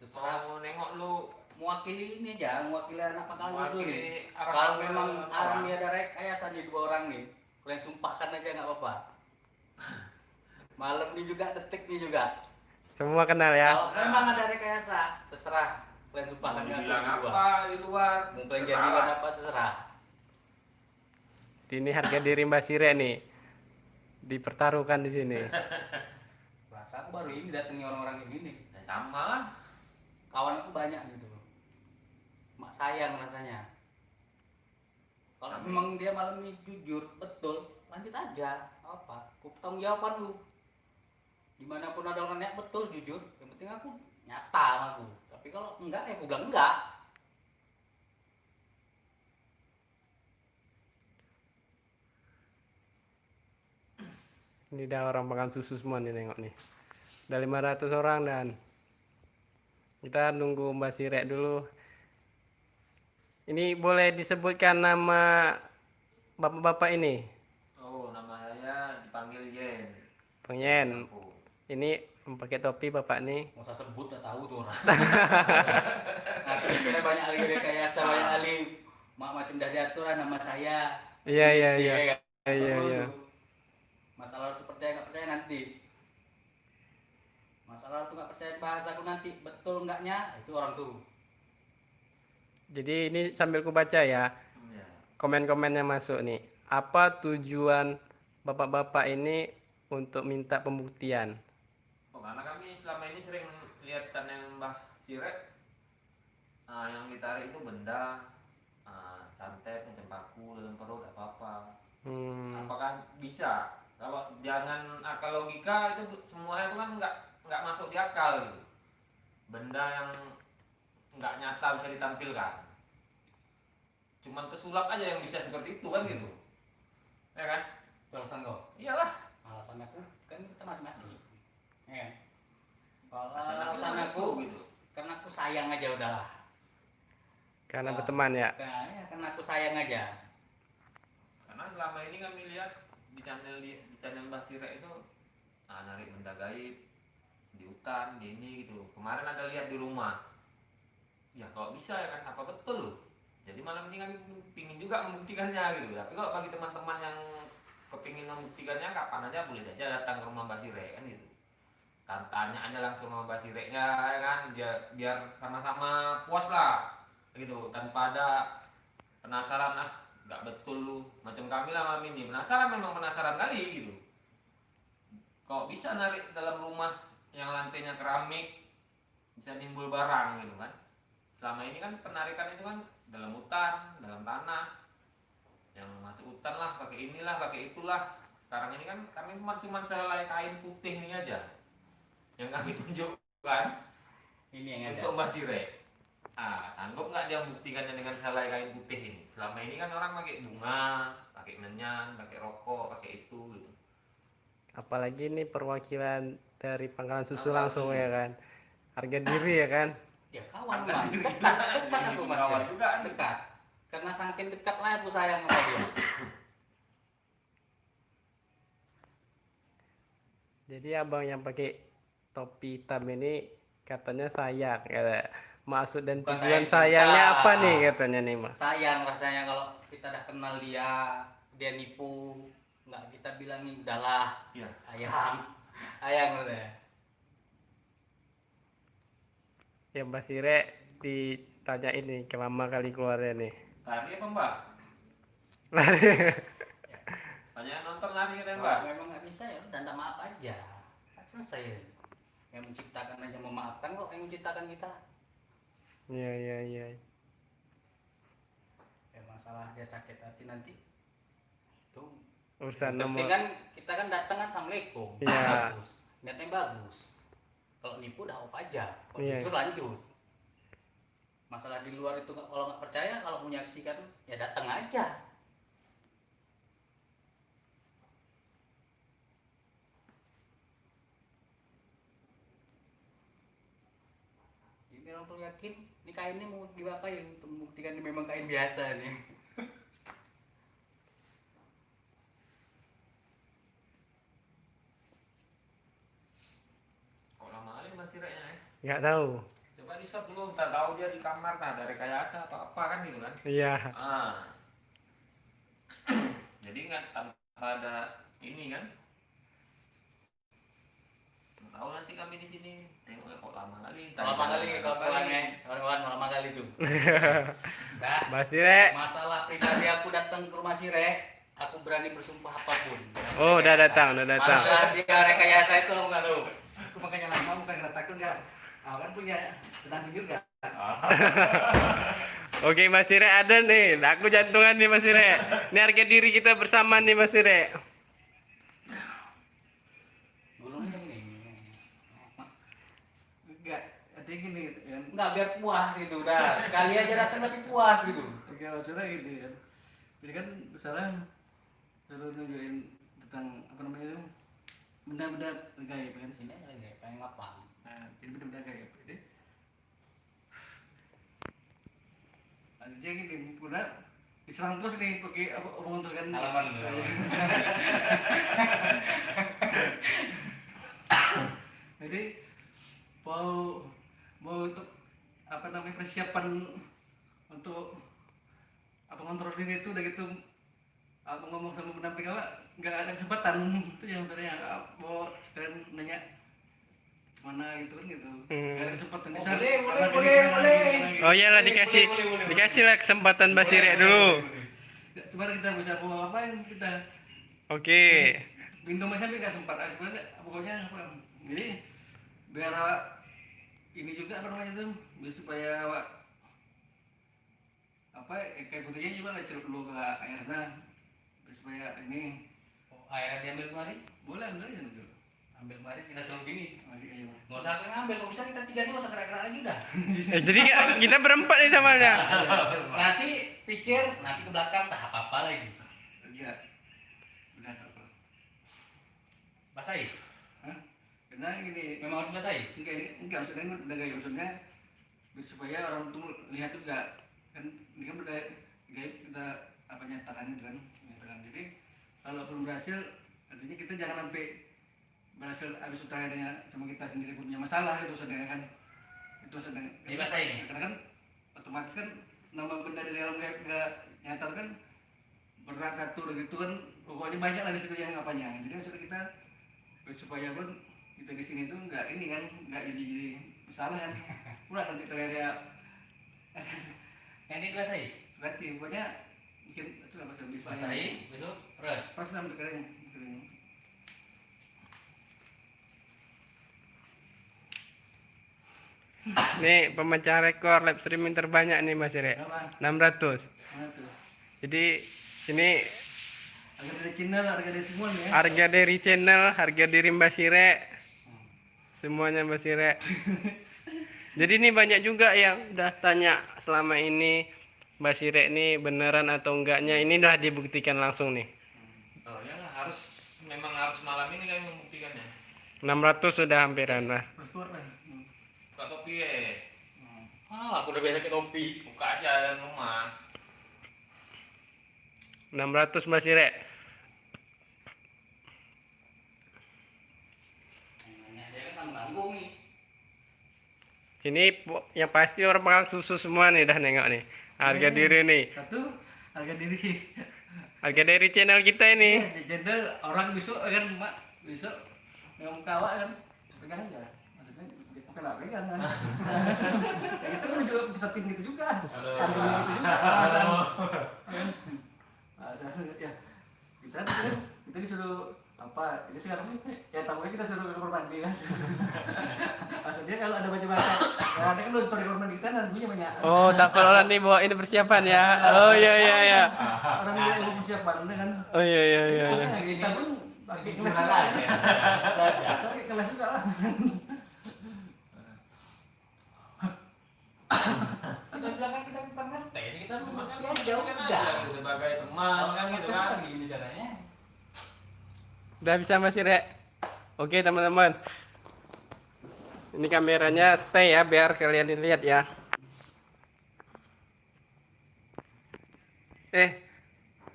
Terserah. Mau nengok lu. Mewakili ini aja, mewakili anak pangkalan susu nih. Mewakili arah- Kalau memang arah- Arami ada rekayasa nih 2 orang nih, kalian sumpahkan aja nggak apa-apa. Malam ini juga, detik ini juga. Semua kenal ya. Kalau memang ada rekayasa, terserah kalian Mau sumpahkan dengan dibilang berdua. apa di luar? Mau kalian jadikan apa terserah. Ini harga diri Mbak Sirek nih dipertaruhkan di sini. Rasa aku baru ini datangnya orang-orang ini nih. Ya, sama lah. Kawan aku banyak gitu. Mak sayang rasanya. Kalau memang dia malam ini jujur, betul, lanjut aja. Apa? Aku tanggung jawaban lu. Dimanapun ada orang yang betul, jujur, yang penting aku nyata sama aku. Tapi kalau enggak, ya aku bilang enggak. Ini dah orang makan susu semua nih nengok nih. Udah 500 orang dan kita nunggu Mbak Sirek dulu. Ini boleh disebutkan nama bapak-bapak ini? Oh, nama saya dipanggil Yen. Bang Yen. Aku. Ini pakai topi bapak nih. Nggak usah sebut, udah tahu tuh orang. Aku kira banyak ahli rekayasa, banyak ahli macam dah diatur lah nama saya. Iya iya Iya, iya. kan? Iya Dulu. iya. Masalah itu percaya nggak percaya nanti. Masalah itu nggak percaya bahasaku nanti, betul enggaknya itu orang tuh. Jadi ini sambil ku baca ya. Ya. Komen-komennya masuk nih. Apa tujuan bapak-bapak ini untuk minta pembuktian? Oh, karena kami selama ini sering lihat channel Mbah Sirek, yang ditarik itu benda, santet, macam paku, dalam perut, apa-apa. Apakah bisa? Kalau jangan akal logika itu semuanya itu kan nggak masuk di akal gitu. Benda yang nggak nyata bisa ditampilkan. Cuman pesulap aja yang bisa seperti itu kan gitu. Ya kan? Itu alasan kau. Iyalah. Alasan aku kan kita masing-masing. Ya kan? Kalau Alasan alasan aku gitu. karena aku sayang aja udahlah. Karena Wah. berteman ya. Karena aku sayang aja. Karena selama ini kami lihat di channel Mbah Sirek itu narik benda gaib di hutan, di ini gitu. Kemarin ada lihat di rumah. Ya kalau bisa ya kan, apa betul loh. Jadi malam ini kami pingin juga membuktikannya gitu. Tapi kalau bagi teman-teman yang kepingin membuktikannya, kapan aja boleh aja datang ke rumah Mbah Sirek kan gitu. Tanya aja langsung sama Mbah Sireknya ya kan, biar sama-sama puas lah gitu, tanpa ada penasaran nggak betul lu macam kami lah malam ini penasaran, memang penasaran kali gitu. Kok bisa narik dalam rumah yang lantainya keramik bisa nimbul barang gitu kan. Selama ini kan penarikan itu kan dalam hutan, dalam tanah, yang masuk hutan lah pakai inilah pakai itulah. Sekarang ini kan kami cuma sehelai kain putih ini aja yang kami tunjukkan Ini yang ada. untuk Mbah Sirek. Sanggup nggak dia membuktikannya dengan sehelai kain putih ini? Selama ini kan orang pakai bunga, pakai menyan, pakai rokok, pakai itu gitu. Apalagi ini perwakilan dari Pangkalan Susu Pangkalan langsung Susu. ya kan. Harga diri ya kan. Ya kawan lah. Dekat aku Mas. Kawan Ya. juga kan? Dekat. Karena saking dekat lah aku sayang sama dia. Jadi abang yang pakai topi hitam ini katanya sayang kata. Maksud dan Bukan tujuan sayang sayangnya cinta. apa nih katanya nih Mas? Sayang rasanya kalau kita udah kenal dia nipu, nggak kita bilangin udahlah, Iya. ayang udah. Ya Mbak Sirek ditanya ini kelama kali keluarnya nih. Lari apa Mbak? Banyak nonton lari kan Mbak? Kalau memang nggak bisa ya, dan tak maaf aja, kan selesai. Yang menciptakan aja memaafkan kok, yang menciptakan kita. Iya iya iya. Ya masalah dia sakit hati nanti, itu Urusan penting nomor. kan kita kan datang kan assalamualaikum, Iya. bagus, niatnya bagus. Kalau nipu udah off aja, kalau Iya. jujur lanjut. Masalah di luar itu kalau nggak percaya, kalau menyaksikan ya datang aja. Ini orang tuh yakin ini kain ini mau diapain untuk membuktikan ini memang kain biasa nih. Kok lama kali Mbah Sireknya ya? Nggak tahu. Coba di shot dulu, tak tahu dia di kamar ada rekayasa atau apa kan gitu kan? Iya. Jadi nggak tanpa ada ini kan? Tahu nanti kami di sini tengoknya kok lama kali. Lama kali kalau pulangnya, kawan-kawan lama kali tuh. Nah, Mbak Sirek. masalah pribadi aku datang ke rumah Sirek, aku berani bersumpah apapun. Oh udah datang, udah datang. Masalah dia rekayasa itu aku nggak tahu. Aku makanya lama bukan kena takut nggak. Kan punya tenang juga. Oke Mas Sire ada nih. Aku jantungan nih Mas Sire. Ini harga diri kita bersama nih Mas Sire. Gulungnya ini. Enggak, artinya gini kan. Enggak, biar puas gitu udah. Sekali aja datang tapi puas gitu. Oke, maksudnya gini kan. Jadi kan misalnya selalu nunjukin tentang apa namanya itu benda-benda gaib kan. Sini aja pengen lapang. Nah, ini benda-benda gaib. Jadi artinya gini, udah diserang terus nih pakai apa omongan terus kan. Halaman lu. Jadi mau untuk apa namanya persiapan untuk apa ngontrol diri itu udah gitu apa ngomong sama pendamping apa nggak ada kesempatan itu yang sebenarnya mau sekalian nanya kemana gitu kan gitu nggak ada kesempatan Oh, di sana. boleh, Karena boleh, dari kemana, boleh. gimana, gitu. Oh iyalah dikasih dikasih lah kesempatan Mas Sire dulu. Sebenarnya kita bisa mau ngapain kita Oke. minum aja tapi nggak sempat pokoknya apa jadi biar ini juga apa namanya itu biar supaya apa kayak putihnya juga lah celup dulu ke airnya biar supaya ini Oh, airnya diambil kemari? boleh ambil aja dulu. Ambil kemari kita celup gini. Lagi aja Mas. Nggak usah aku yang ngambil, kalau bisa kita tiga nih nggak usah kerak-kerak lagi udah. Jadi kita berempat nih samanya. Nanti pikir, nanti ke belakang tak apa-apa lagi. Enggak udah nggak apa Basahi? Hah? Karena ini Memang harus basahi? enggak maksudnya ini udah gaib maksudnya biar supaya orang tuh lihat juga kan ini kan udah gaib kita apa nyatakan itu kan nyatakan jadi kalau belum berhasil artinya kita jangan sampai berhasil habis utaranya sama kita sendiri punya masalah itu sedang kan itu sedang Ini basahi nih? karena kan otomatis kan nama benda di dalam gaib nggak nyata kan berat satu gitu kan pokoknya banyak lah di situ yang apanya jadi maksudnya kita supaya pun kita di sini tuh nggak ini kan nggak jadi masalah kan pula nanti terlihat Yang ini basahi? berarti pokoknya bikin itu apa sih Basahi, besok terus. pas lah kering. Nih pemecah rekor live streaming terbanyak nih Mas Sire. Apa? 600. Mana tuh? Jadi ini Harga dari channel, harga dari semua nih ya. harga dari channel, harga diri Mbak Sire. Semuanya Mbak Sire. Jadi ini banyak juga yang udah tanya selama ini Mbak Sire ini beneran atau enggaknya. Ini udah dibuktikan langsung nih. Oh ya memang harus malam ini kan membuktikannya. 600 sudah hampiran lah. Persport lah. Buka topi ya. Ah, aku udah biasa ke topi. Buka aja dalam rumah. 600 Mbak Sire. Dia kan tanggung nih. Ini yang pasti orang bakal susu semua nih dah nengok nih. Harga diri nih. Satu harga diri. Harga dari channel kita ini. Channel orang besok kan mak besok yang kawak kan pegang aja. Maksudnya kita nggak pegang kan. Ya itu kan juga bisa tim gitu juga. Harga diri gitu juga. Perasaan. Ya kita disuruh apa ini sekarang ya tamunya kita suruh ke kamar mandi kan maksudnya kalau ada baca-baca ya nanti kan nonton di kamar mandi kita nantinya banyak Oh, takut orang nih bawa ini persiapan ya. Oh iya iya iya. orang dia ilmu persiapan kan Oh iya iya iya. iya. kita pun pakai kelas juga kan kita pakai kelas juga lah Kita bilang kan kita ngerti, kita mengerti aja Jauh kan aja sebagai teman kan gitu kan. Gini caranya. Udah bisa Mas Sire. Oke teman-teman. Ini kameranya stay ya biar kalian lihat ya.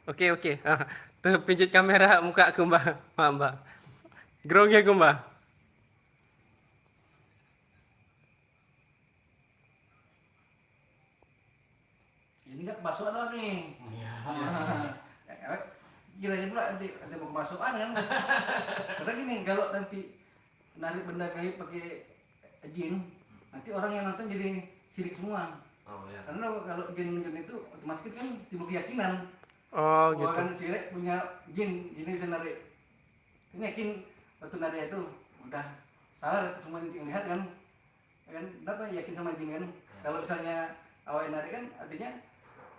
Oke oke. Tuh pijit kamera muka aku Mbak. Mbak. Grong ya Mbak. ini nggak kemasukan nih kiranya pula nanti mau kemasukan kan karena gini kalau nanti narik benda gaib pakai jin nanti orang yang nonton jadi sirik semua Oh ya. karena kalau jin itu otomatis kan timbul keyakinan Oh bahwa gitu. kan sirik punya jin ini bisa narik ini yakin waktu narik itu udah salah semua yang lihat kan kenapa yakin sama jin kan kalau misalnya awak narik kan artinya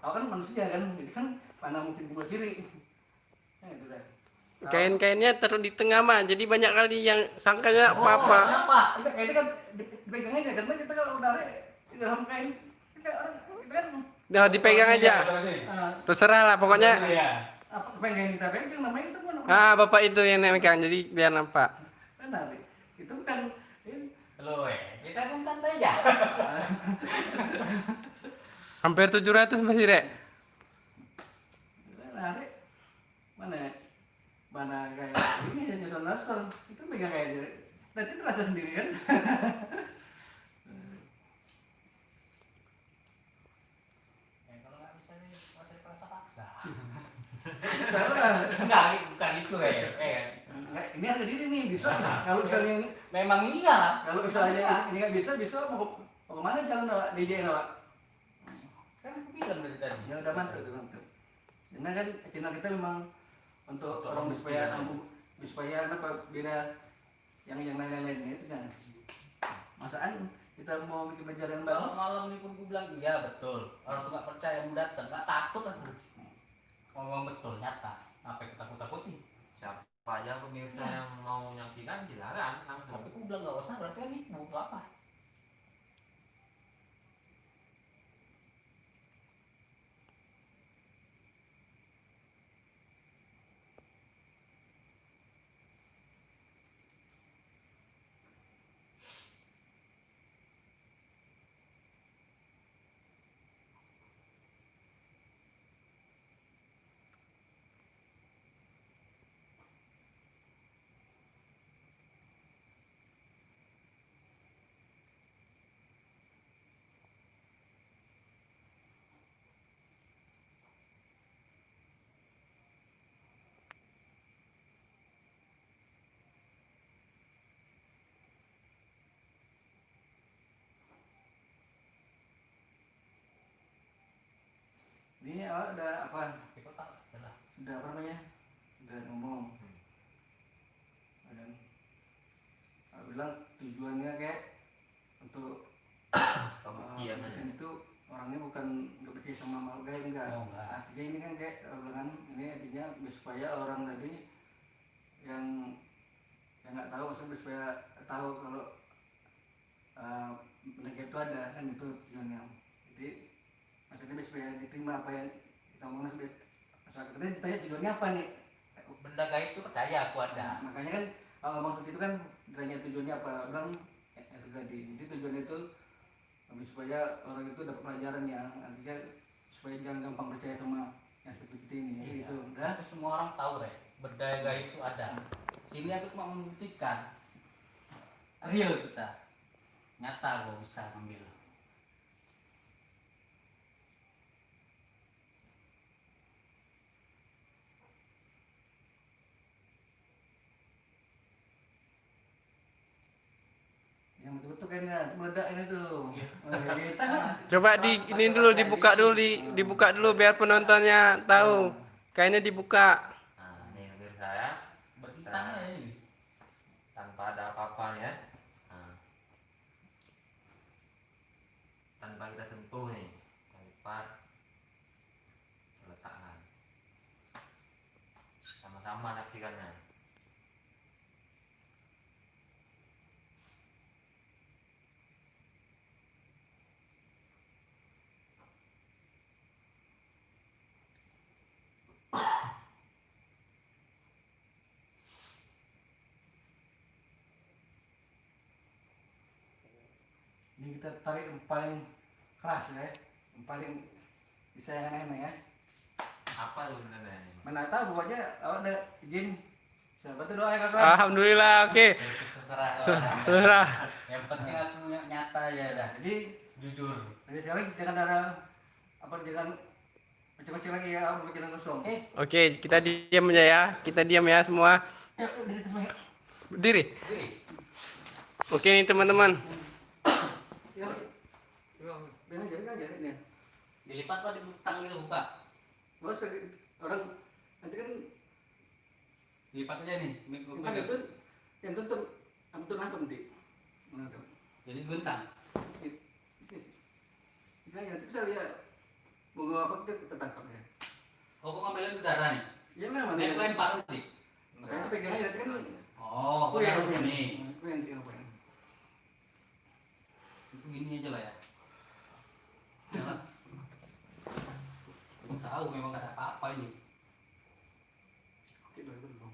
awak kan manusia kan, jadi kan mana mungkin timbul sirik. Nah, itu dah. Kain-kainnya taruh di tengah mah, jadi banyak kali yang sangkanya Oh, apa-apa. kenapa? Itu kainnya kan dipegang aja karena kita kalau udah di dalam kain kita kan Nah, dipegang aja. Terserah lah pokoknya. Iya. apa pengen kita pegang namanya itu kan Bapak itu yang megang, jadi biar nampak. narik. Itu bukan ini. Loh, kita kan santai aja. Hampir 700 masih Rek. Narik mana kayak ini hanya nasol itu pegang kayak aja nanti terasa sendiri kan. Kalau nggak bisa nih, masih paksa-paksa. Salah. Enggak, bukan itu Nggak, ini harga diri nih bisa kalau misalnya Memang iya. kalau misalnya ini nggak bisa mau kemana jalan awak DJ awak Kan aku bilang dari tadi. ya udah mantap. Karena kan channel kita memang untuk orang supaya apa beda yang lain-lainnya itu kan masaan kita mau bikin pelajaran Kalau bagus. malam ini pun gue bilang iya betul. Orang tuh nggak percaya mau datang, nggak takut aku. Ngomong betul nyata. Apa yang kita takut-takutin? Siapa aja pemirsa yang mau menyaksikan silakan langsung. Tapi gue bilang nggak usah, berarti kan ibu nggak apa. Ini awak udah apa Tapi kok tak jelas. udah apa namanya udah ngomong dan awak bilang tujuannya kayak untuk Pembuktian aja. itu orangnya bukan nggak percaya sama makhluk gaib enggak. Oh, enggak. Artinya ini kan kayak bilangan ini artinya supaya orang tadi yang nggak tahu maksudnya supaya tahu kalau benda itu ada kan itu tujuannya. Jadi maksudnya supaya diterima apa yang kita omongin masyarakat kita ditanya tujuannya apa nih. Benda gaib itu percaya aku ada. Makanya kan kalau ngomong seperti itu kan ditanya tujuannya apa bilang itu tadi. Jadi tujuannya itu supaya orang itu dapat pelajaran yang artinya supaya jangan gampang percaya sama yang seperti ini. Iya. Gitu udah. Tapi semua orang tahu Rek, benda gaib itu ada. Sini aku cuma membuktikan real kita. Nyata gue bisa ambil. Yang betul-betul kayaknya meledak ini tuh. Iya. Kita Coba ini dulu dibuka dulu biar penontonnya tahu. Kainnya dibuka. Nah, ini pemirsa ya, Bentangnya ini. tanpa ada apa-apanya. Nah, tanpa kita sentuh nih, kita lipat, kita letakkan. Sama-sama saksikannya. ini kita tarik yang paling keras ya, yang paling bisa yang aneh-aneh ya. Apa lu sebenarnya ini? Mana tahu pokoknya awak ada izin. Siapa tuh doa ya kakak? Alhamdulillah, oke. Terserah. Terserah. Yang penting aku nyata ya dah. Jadi Jujur. sekarang jangan ada apa jangan macam-macam lagi ya, awak jangan kosong. Oke, kita diam aja ya. Kita diam ya semua. Di situ semuanya. Berdiri. Diri. Oke nih teman-teman. Ya. Biar aja ini. Dilipat apa dibentang gitu buka? Bos orang nanti kan Dilipat aja nih. bukan itu yang tutup apa nanti. Jadi bentang. Itu Nah, ya, nanti bisa lihat bunga apa kita tangkap ya. Oh, kok ngambilin udara nih? Iya memang. Naik lempar nanti. Makanya itu pegang aja nanti kan. Oh, kok yang taruh sini. Aku yang apa ya? Itu gini aja lah ya. Jangan. Aku tahu memang gak ada apa-apa ini. Tidur dulu.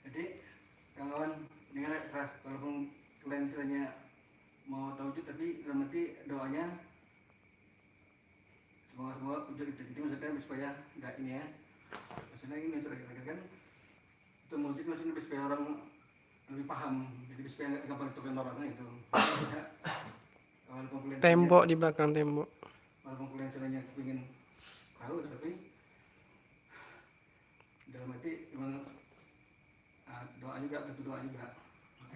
Jadi kawan dengar keras, walaupun kalian istilahnya mau tawujud tapi dalam hati doanya semoga wujud itu. Jadi maksudnya supaya nggak ini ya, maksudnya ini maksudnya kan itu mewujud maksudnya supaya orang lebih paham, jadi supaya nggak gampang ditekan orang itu. Maksudnya, walaupun kalian Tembok di belakang tembok. walaupun kalian istilahnya kepingin tahu tapi dalam hati memang doa juga, tentu doa juga.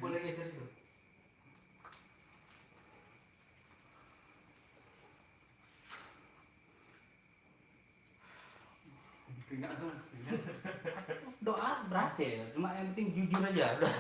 Boleh geser situ. Keringat tuh, Doa berhasil, cuma yang penting jujur aja udah.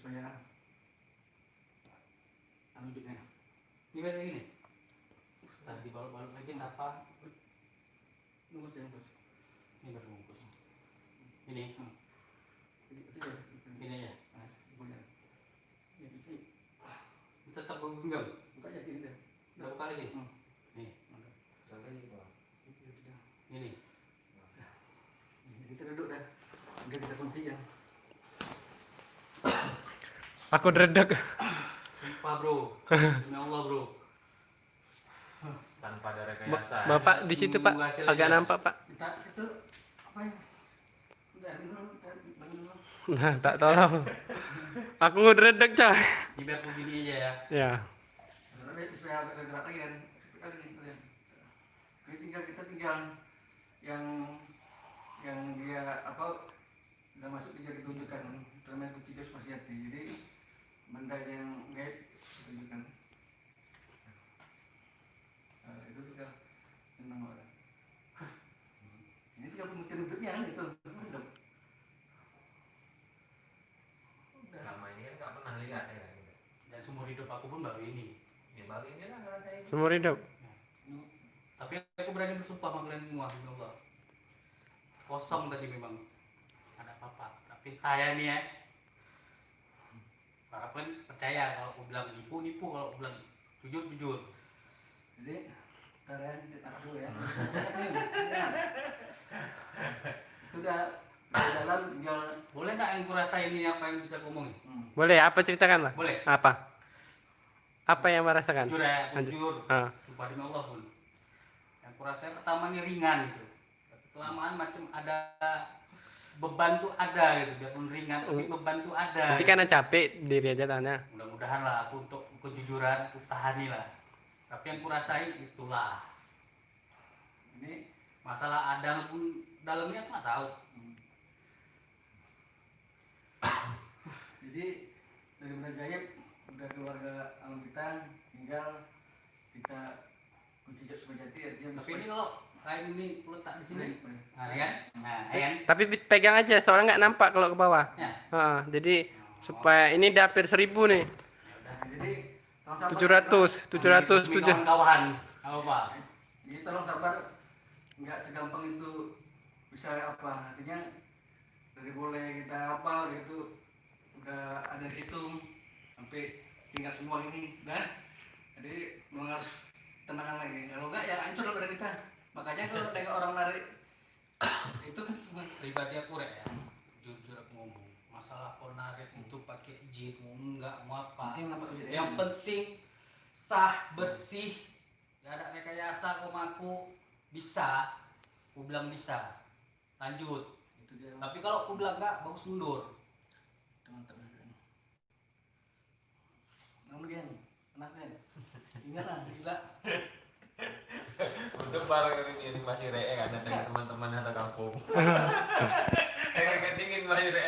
supaya Wujudnya ini beda ini tadi balut-balut lagi apa nunggu aja bos. ini berbungkus ini Itu ya. ini ya Nah, punya. Ini tetap bergenggam buka aja ini deh. udah buka lagi Hmm. nih Sampai gitu. ini Kita duduk dah. Udah kita kunci ya. Aku dredeg. sumpah bro demi Allah bro Tanpa ada rekayasa. Bapak di situ Pak, agak nampak Pak. Kita itu apa ya? Udah dulu, dulu. Nah, tak tolong. Aku ngedredeg coy. ini biar begini aja ya Ya. Supaya agak gerak lagi kan. Kali ini. Kita tinggal yang dia apa udah masuk tinggal ditunjukkan termasuk kunci jos masih hati. Jadi benda yang gaib ditunjukkan. Nah, itu tinggal tenang orang. Ini tinggal pemutihan hidupnya kan itu hidup. Selama ini kan nggak pernah lihat ya. Gitu. dan seumur hidup aku pun baru ini Ya baru ini lah ngerasain. Seumur hidup. tapi aku berani bersumpah sama kalian semua demi Allah kosong tadi memang ada apa-apa tapi saya nih ya para pun percaya kalau aku bilang nipu kalau aku bilang jujur Jadi kalian kita dulu ya. Itu udah di dalam tinggal boleh nggak yang kurasa ini apa yang bisa aku omongin Boleh apa ceritakan Pak? boleh Apa? Apa yang merasakan? jujur ya aku Lanjut. jujur Ah. sumpah demi Allah pun yang kurasa pertama ini ringan gitu tapi kelamaan macam ada beban tuh ada gitu biarpun ringan tapi beban tuh ada Nanti karena capek diri aja tanya. mudah-mudahan lah aku untuk kejujuran aku tahani lah tapi yang kurasain itulah ini masalah ada pun dalamnya aku nggak tahu jadi dari benda gaib udah keluarga alam kita tinggal kita kunci jos sejati artinya tapi ini kalau kain ini aku letak di sini boleh. nah ya kan nah ya kan Tapi pegang aja soalnya nggak nampak kalau ke bawah. ya Jadi supaya ini udah hampir 1000 nih. Nah, jadi tolong sabar. 700 Demi 700 kawan-kawan apa Jadi tolong sabar, nggak segampang itu bisa apa artinya dari boleh kita apa gitu udah ada di situ sampai tinggal semua ini dan jadi memang harus tenangan lagi kalau enggak ya hancur lah pada kita makanya kalau tengok orang lari itu kan pribadi aku rek ya jujur aku ngomong masalah aku narik itu pakai izin mau enggak mau apa penting apa kejadian yang penting sah bersih gak ada rekayasa aku bisa aku bilang bisa lanjut itu dia tapi kalau aku bilang enggak bagus mundur teman-teman kemudian anaknya ingat lah gila Untuk barang ini masih re kan ada teman-teman atau kampung. Kayak dingin masih re.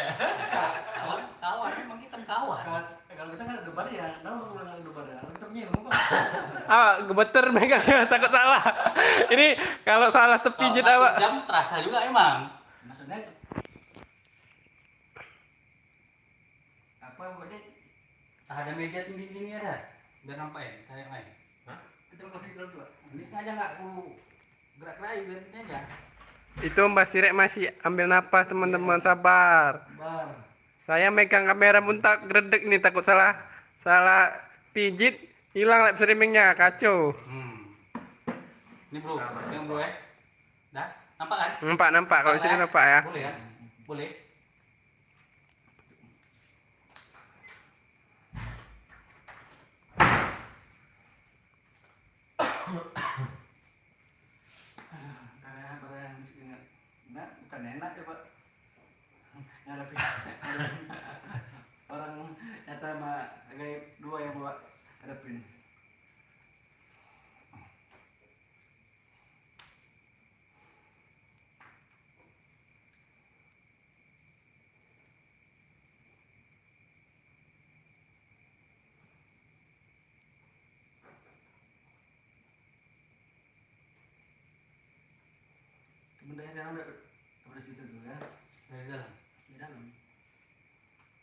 kawan emang kita kawan kalau kita kan debat ya tahu aku bilang debat ya kita punya ilmu kok Gemeter megang takut salah. Ini kalau salah terpijit Kalau awak. 1 jam terasa juga emang maksudnya apa buatnya ada meja tinggi gini ada biar nampak ya saya main kita kasih dulu dua ini sengaja nggak aku gerak lagi biar ini aja Itu Mbak Sirek masih ambil napas teman-teman, sabar. bar Saya megang kamera pun tak gredek nih, takut salah pijit, hilang live streamingnya, kacau. ini bro yang bro ya dah nampak kan Nampak kalau di sini nampak ya. boleh kan boleh barang miskin nah bukan enak ya pak ngadepin orang nyata sama gaib dua yang bawa hadapin benda yang sekarang udah situ tuh ya dari dalam di dalam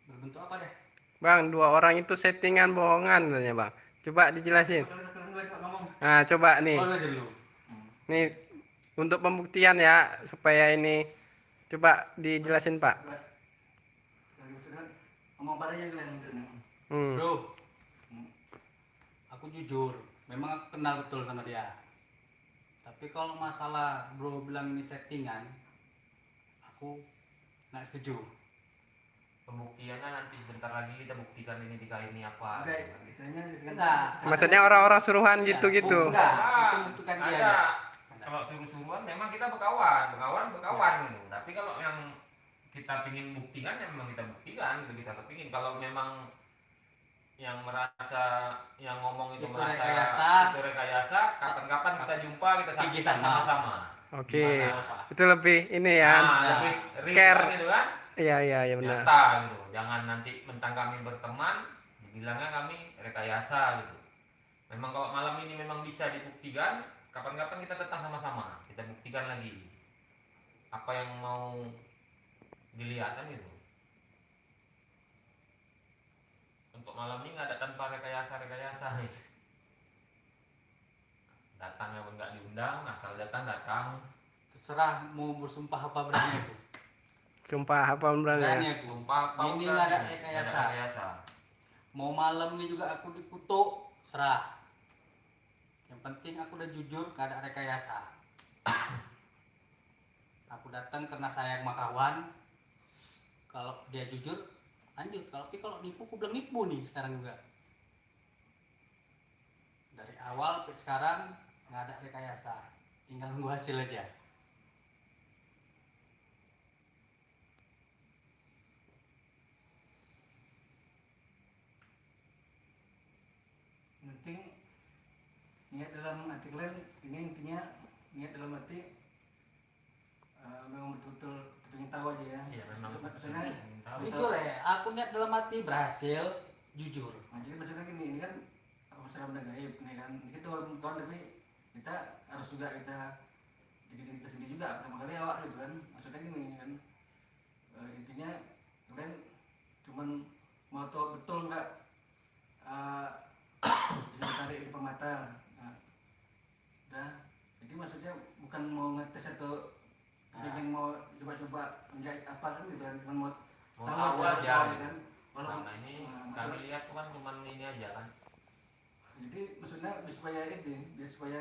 berbentuk apa deh Bang, 2 orang itu settingan bohongan katanya bang. Coba dijelasin. Ngomong. Nah, coba nih. Oh, dulu. Nih untuk pembuktian ya supaya ini coba dijelasin Pak. Coba. Dari itu kan ngomong pada aja kalian itu. Bro, aku jujur, memang aku kenal betul sama dia. Tapi kalau masalah bro bilang ini settingan, aku nggak setuju. Pembuktiannya nanti sebentar lagi kita buktikan ini di kain ini apa. Oke, istilahnya kan Enggak. Maksudnya orang-orang suruhan Iya, gitu-gitu. enggak, Ah, itu bentukan dia. ada. Ada. Kalau suruh-suruhan memang kita berkawan gitu. Tapi kalau yang kita pingin buktikan ya memang kita buktikan gitu, kita kepingin. Kalau memang yang merasa yang ngomong itu Itu merasa rekayasa. itu rekayasa, kapan-kapan kita jumpa, kita saksikan sama. sama-sama. Oke. Gimana, Pak? Itu lebih ini ya. Nah, Ya. lebih real Care. kan itu kan, Iya iya benar. nyata gitu. Jangan nanti mentang kami berteman dibilangnya kami rekayasa gitu. Memang kalau malam ini memang bisa dibuktikan, kapan-kapan kita datang sama-sama, kita buktikan lagi apa yang mau dilihat kan gitu. Untuk malam ini nggak ada tanpa rekayasa nih. Datangnya pun nggak diundang, asal datang. Terserah mau bersumpah apa berani itu. Sumpah apa Berani berani? aku. Sumpah apa Ini bukan nggak ada ini? Nggak rekayasa. rekayasa. Mau malam ini juga aku dikutuk, serah. Yang penting aku udah jujur, gak ada rekayasa. Aku datang karena sayang sama kawan. Kalau dia jujur, lanjut. Tapi kalau nipu, aku bilang nipu nih sekarang juga. Dari awal sampai sekarang nggak ada rekayasa. Tinggal nunggu hasil aja. penting niat dalam hati kalian ini intinya niat dalam hati memang betul-betul pengen tahu aja ya. Iya memang. Maksudnya Ingin tahu. Jujur ya, aku niat dalam hati berhasil, jujur. nah, jadi maksudnya gini, ini kan masalah benda gaib nih kan, kita walaupun kawan tapi kita harus juga kita jadi diri kita sendiri juga pertama kali awak gitu kan. Maksudnya gini kan, intinya kalian cuman mau tahu betul nggak bisa ditarik di pemata. Nah, jadi maksudnya bukan mau ngetes atau ingin mau coba-coba menjahit apa kan gitu kan, cuma mau Tahu aja tahu gitu. kan. Walaupun Selama ini maksudnya- kami lihat kan cuma ini aja kan. jadi maksudnya supaya ini biar supaya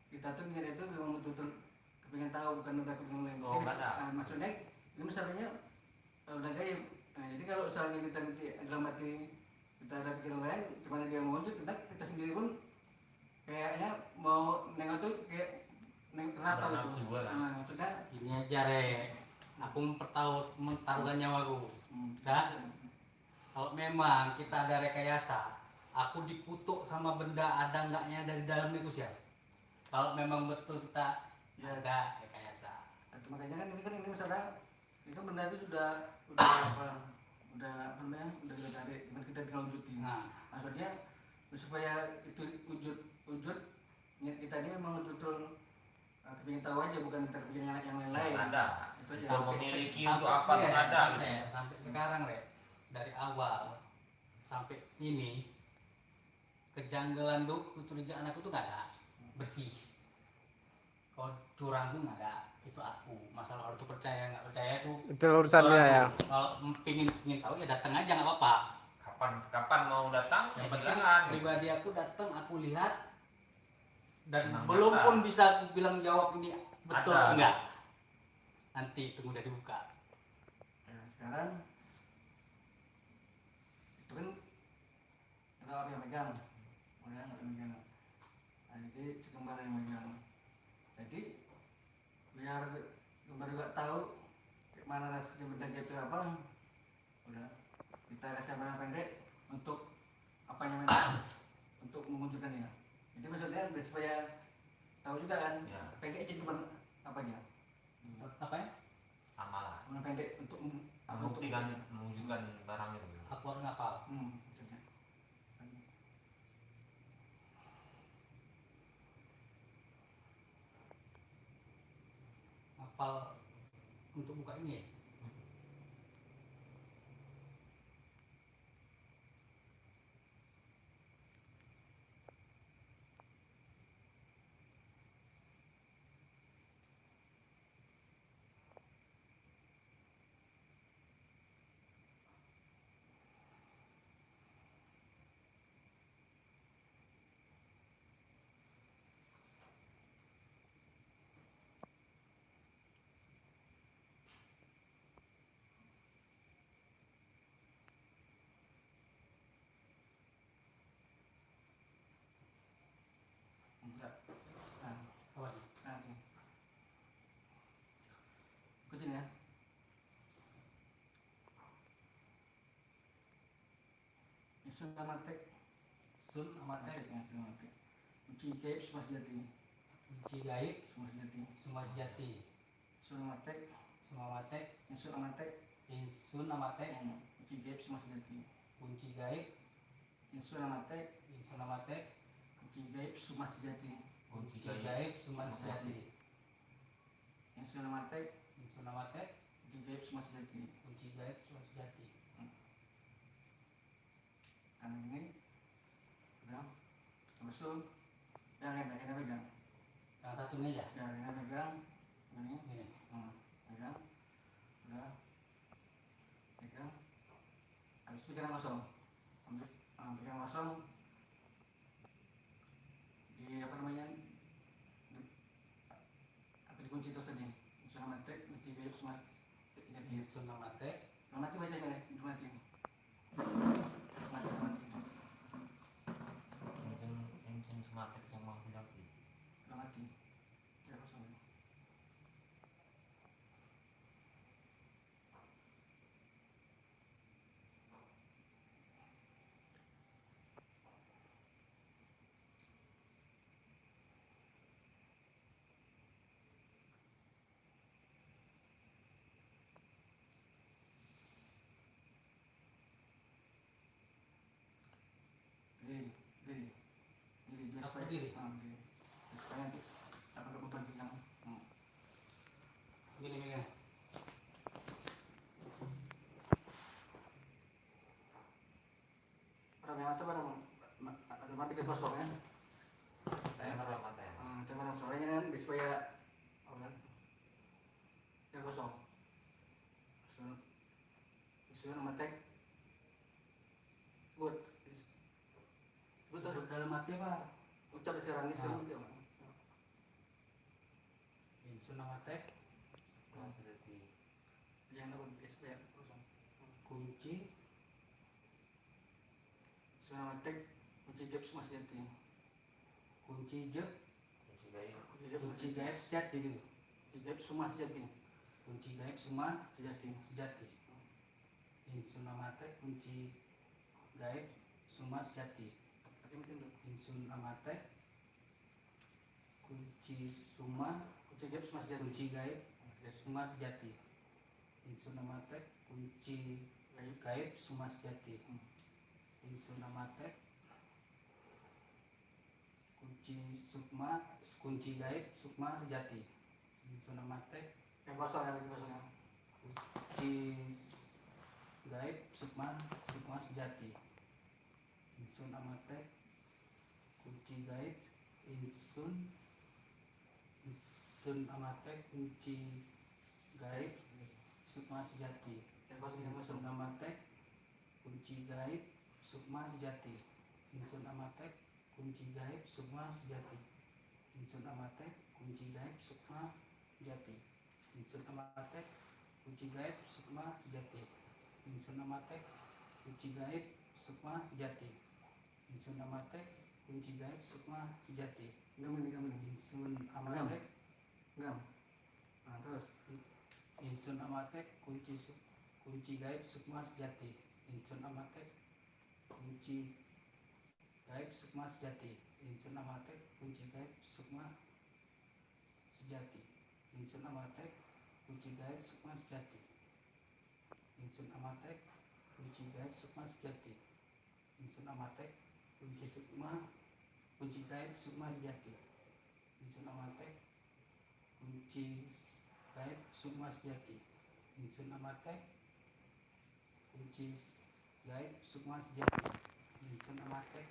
kita tuh niat itu memang betul-betul kepingin tahu bukan udah kepingin lain. Oh, nggak ada. Maksudnya ini misalnya udah gaib. Nah, jadi kalau misalnya kita nanti dalam hati kita ada pikiran lain, gimana dia mau wujud, kita sendiri pun kayaknya mau nengok tuh kayak nengok kenapa Ada gitu. nafsu gua lah. Nah, maksudnya Ini aja re, aku mempertaruhkan nyawaku. Dan kalau memang kita ada rekayasa, aku dikutuk sama benda ada enggaknya dari dalam itu siap. Kalau memang betul kita Ya. ada rekayasa. makanya kan ini misalnya ini kan benda itu udah apa udah apa namanya udah kita tarik, cuman kita tinggal wujudin. Nah, Maksudnya supaya itu wujud niat kita ini memang betul-betul kepingin tahu aja, bukan kita kepingin yang lain-lain. Ada. Itu aja. Untuk memiliki sampai- untuk apa tuh iya, ada Re, gitu. sampai sekarang re, dari awal sampai ini kejanggalan tuh kecurigaan aku tuh nggak ada, bersih. Kalau curang tuh nggak ada, itu aku. Masalah orang tuh percaya nggak percaya tuh Itu urusannya ya. kalau pingin tahu ya datang aja nggak apa-apa. Kapan mau datang ya Yang penting silakan. pribadi aku datang, aku lihat dan Memang belum nyata. pun bisa aku bilang jawab ini betul Ada. enggak. Nanti tunggu udah dibuka. Nah, sekarang itu kan udah orang yang megang, udah orang yang megang. Nah, jadi si kembar yang megang. Jadi biar kembar juga tahu kayak mana rasanya benda gitu apa, udah kita kasih mana pendek untuk apanya mana untuk mengunjukkannya. Jadi maksudnya biar supaya tahu juga kan, Ya. pendek aja cuma apa dia, Apa ya? Sama lah. mana pendek untuk Membuktikan menunjukkan barang itu. Aku harus ngapal. maksudnya. Ngapal untuk buka ini ya? Insun Amatek. Sun Amatek. Insun Amatek. Kunci gaib semua sejati. Kunci gaib Semua sejati. semua sejati. Insun Amatek. Semua Amatek. Insun Amatek. Insun Amatek. Kunci gaib semua sejati. Kunci gaib Insun Amatek. Insun Amatek. Kunci gaib semua sejati. Kunci Kunci gaib semua sejati. Insun Amatek. Insun Amatek. Kunci gaib semua sejati. Kunci gaib semua sejati. Kanan ini pegang. Terus yang pegang. Yang satu meja. Yang pegang. Ini. Ini. Pegang. Udah. Pegang. Habis pikiran kosong. Pikiran kosong. Di apa namanya? Dikunci terus tadi. Insun Amatek. Kunci gaib semua sejati. Insun Amatek. Mati bacanya nih. Mati. Insun sematik sama sejati. Udah mati. Ya kosong. Diri. Biar Apa supaya- diri? Diri. Biar supaya nanti apa kebutuhan yang Gini megang. orang yang mata barang ada mati ke kosong ya. Saya ngerok katanya. Cuma sorenya kan biar supaya apa kan? Biar kosong. Insun Amatek. Sebut terus Dalam hati apa? ucap diserang sekarang ucap. Insun Amatek. Sama sejati. Yang apa supaya kosong. Kunci Insun Amatek. Kunci gaib semua sejati. kunci jeb Kunci gaib. Kunci gaib kunci gaib sejati gitu. kunci gaib semua sejati. Kunci gaib semua Sejati. sejati. Insun Amatek. Kunci gaib semua sejati. Tapi mungkin tuh. Insun Amatek. Kunci suma Kunci gaib semua sejati. kunci gaib semua sejati. Insun Amatek. Kunci gaib semua sejati. Insun Amatek. Kunci sukma kunci gaib sukma sejati. Insun Amatek. Yang kosong yang kosong ya. Kunci gaib sukma sejati. Insun Amatek. Kunci gaib insun Amatek. Kunci gaib sukma sejati. Yang kosong yang kosong. Insun Amatek. Kunci gaib sukma sejati. Insun Amatek. Kunci gaib sukma sejati. Insun Amatek. Kunci gaib sukma sejati. Insun Amatek. Kunci gaib sukma sejati. Insun Amatek. Kunci gaib sukma sejati. Insun Amatek. Kunci gaib sukma sejati. Gamin. Insun Amatek. Gam. Terus. Insun Amatek. Kunci gaib sukma sejati. Insun Amatek. Kunci gaib sukma sejati. Insun Amatek. Kunci gaib sukma sejati. Insun Amatek. Kunci gaib sukma sejati. Insun Amatek. Kunci gaib sukma sejati. Insun Amatek. Kunci gaib sukma sejati. Insun Amatek. Kunci gaib sukma sejati. Insun Amatek. Kunci gaib sukma sejati. Insun Amatek.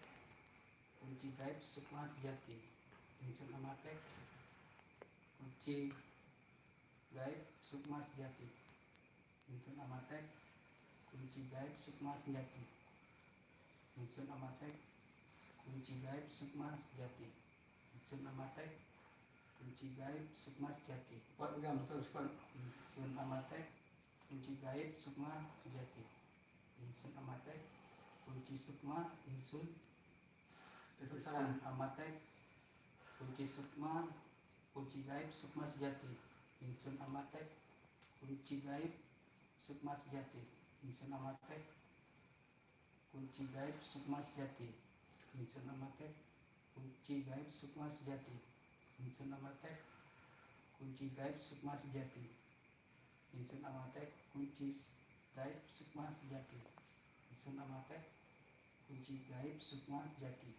Kunci gaib sukma sejati. Insun Amatek. Kunci gaib sukma sejati. Insun Amatek. Kunci gaib sukma sejati. Insun Amatek. Kunci gaib sukma sejati. Insun Amatek. Kunci gaib sukma sejati. Kuat gam terus kuat. Insun Amatek. Kunci gaib sukma sejati. Insun Amatek. Kunci sukma insun. Insun Amatek. Kunci sukma. Kunci gaib sukma sejati. Insun Amatek. Kunci gaib sukma sejati. Insun Amatek. kunci gaib sukma sejati. Insun amatek kunci gaib sukma sejati. Insun amatek kunci gaib sukma sejati. Insun amatek kunci gaib sukma sejati. Insun amatek kunci gaib sukma sejati.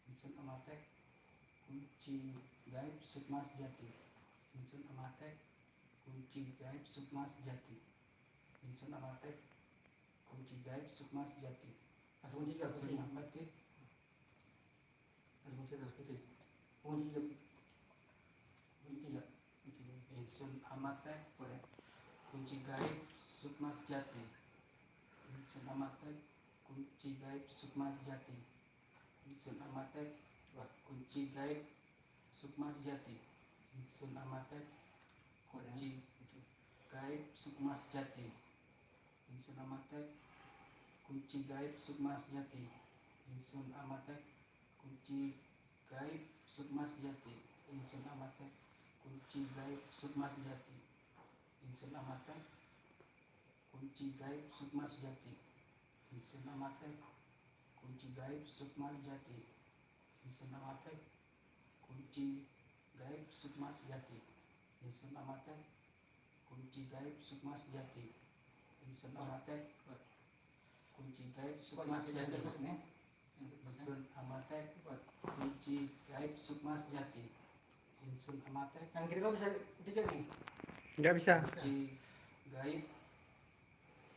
Insun amatek kunci gaib sukma sejati. Insun amatek kunci gaib sukma sejati. Insun amatek kunci gaib sukma sejati. Langsung kunci gak kunci? Insun amatek Harus kunci. Kunci gak? Kunci gak? Insun amatek kunci gaib sukma sejati. Insun amatek kunci gaib sukma sejati. Insun amatek kunci gaib sukma sejati. Insun amatek kunci gaib sukma sejati. Insun amatek kunci gaib sukma sejati. Insun amatek kunci gaib sukma sejati. Insun amatek kunci gaib sukma sejati. Insun amatek kunci gaib sukma sejati. Insun amatek kunci gaib sukma sejati. Insun amatek kunci gaib sukma sejati. Insun amatek kunci gaib sukma sejati. Insun amatek kunci gaib sukma sejati. Insun amatek kunci gaib sukma sejati. Insun amatek Yang kiri kau bisa tiga nih. Nggak bisa. kunci gaib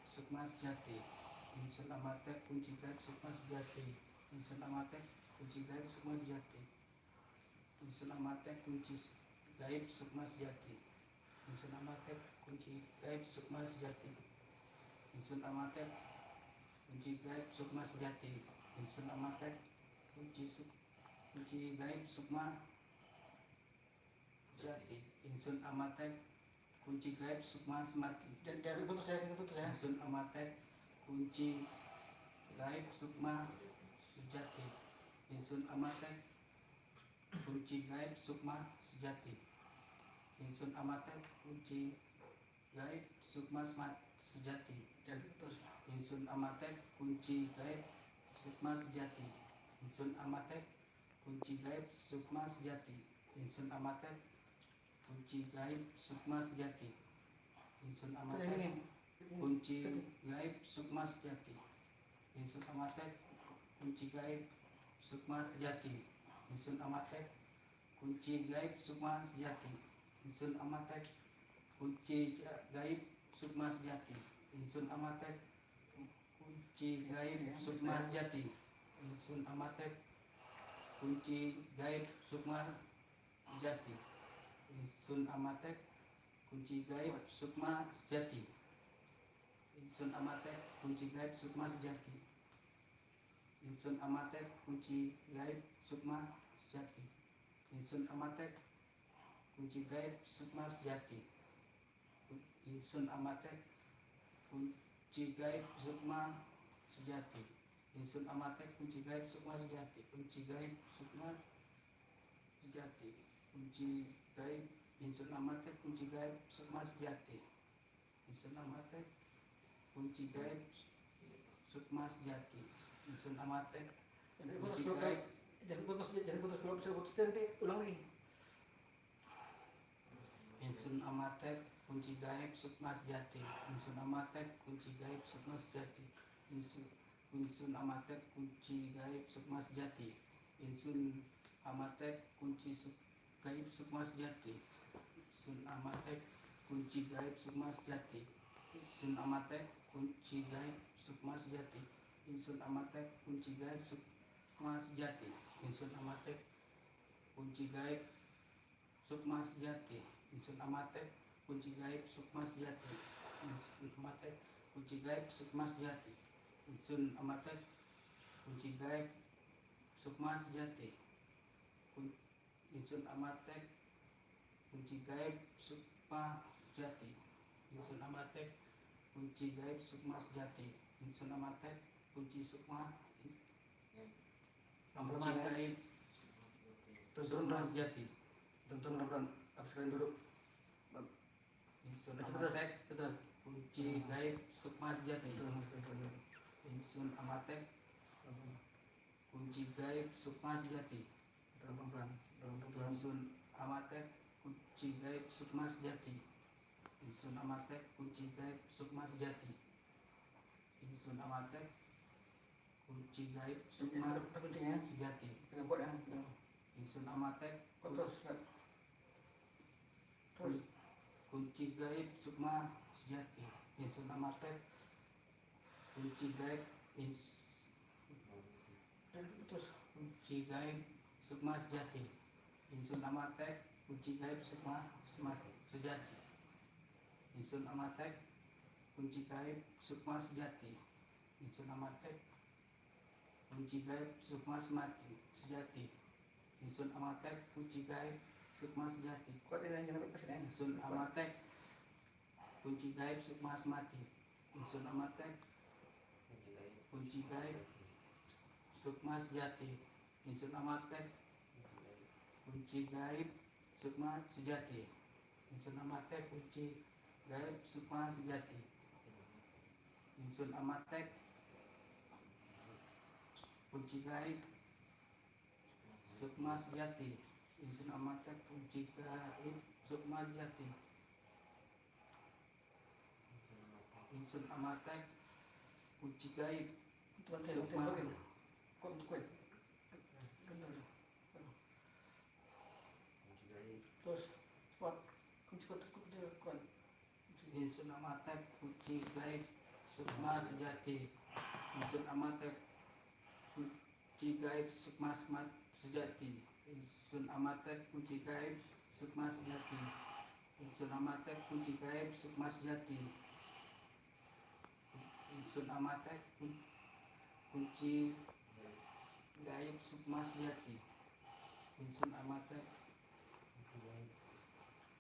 sukma sejati. Insun amatek kunci gaib sukma sejati. Insun amatek kunci gaib sukma sejati. Insun amatek kunci gaib sukma sejati. Insun amatek kunci gaib sukma sejati. Insun amatek kunci gaib sukma sejati. Insun amatek kunci gaib sukma sejati. Insun amatek kunci gaib sukma semati. Jangan putus ya, jangan putus ya. Insun amatek kunci gaib sukma sejati. Insun amatek kunci gaib sukma sejati. Insun amatek kunci gaib sukma sejati. Jangan putus. Insun amatek kunci gaib sukma sejati. Insun amatek kunci gaib sukma sejati. Insun amatek kunci gaib sukma sejati. Insun amatek kunci gaib sukma sejati. Insun amatek kunci gaib sukma sejati. Insun amatek kunci gaib sukma sejati. Insun amatek kunci gaib sukma sejati. Insun amatek kunci gaib sukma sejati. Insun amatek kunci gaib sukma sejati. Insun amatek kunci gaib sukma sejati. Insun amatek kunci gaib sukma sejati. Insun amatek kunci gaib sukma sejati. Insun amatek kunci gaib sukma sejati. Insun amatek kunci gaib sukma sejati. Insun amatek kunci gaib sukma sejati. Kunci gaib sukma sejati. Kunci gaib. Insun amatek kunci gaib sukma sejati. Insun amatek kunci gaib sukma sejati. Insun amatek Jangan putus kunci dulu. gaib. Jangan putus dulu. Bisa putus nanti ulang lagi. Insun amatek kunci gaib sukma sejati. Insun amatek kunci gaib sukma sejati. Insun amatek kunci gaib sukma sejati. Insun amatek kunci gaib sukma sejati. Insun amatek kunci gaib sukma sejati. Insun amatek kunci gaib sukma sejati. Insun amatek kunci gaib sukma sejati. Insun amatek kunci gaib sukma sejati. Insun amatek kunci gaib sukma sejati. Insun amatek kunci gaib sukma sejati. Insun amatek kunci gaib sukma sejati. Insun amatek kunci gaib sukma sejati. Insun amatek kunci gaib sukma sejati. Insun amatek kunci sukma kunci gaib sukma sejati. Tonton pelan-pelan. Habiskan dulu. Insun amatek kunci gaib sukma sejati. Betul. Insun Amatek, kunci gaib Sukma Sejati. Insun Amatek, kunci gaib Sukma Sejati. Insun Amatek, kunci gaib Sukma Sejati. Insun Amatek, kunci gaib Sukma Sejati. Insun Amatek, kunci gaib Sukma Sejati. Insun Amatek, kunci gaib kunci gaib Sukma Sejati. Insun Amatek, kunci gaib Sukma Sejati. Insun Amatek, kunci gaib Sukma Sejati. Insun Amatek, kunci gaib Sukma Sejati. Insun Amatek, kunci gaib Sukma Sejati. Insun Amatek, kunci gaib Sukma Sejati. Insun Amatek, kunci gaib Sukma Sejati. Insun Amatek, kunci gaib Sukma Sejati. Insun Amatek, kunci gaib Sukma Sejati. Insun Amatek, kunci gaib Sukma Sejati. Insun Amatek, kunci gaib Sukma Sejati. Insun Amatek, kunci gaib Sukma Insun Amatek, kunci gaib Sukma Sejati. Insun Amatek, kunci gaib Sukma Sejati. Insun Amatek, kunci gaib Sukma Sejati. Insun Amatek, kunci gaib Sukma Sejati. Insun Amatek, kunci gaib Sukma Sejati. Insun Amatek,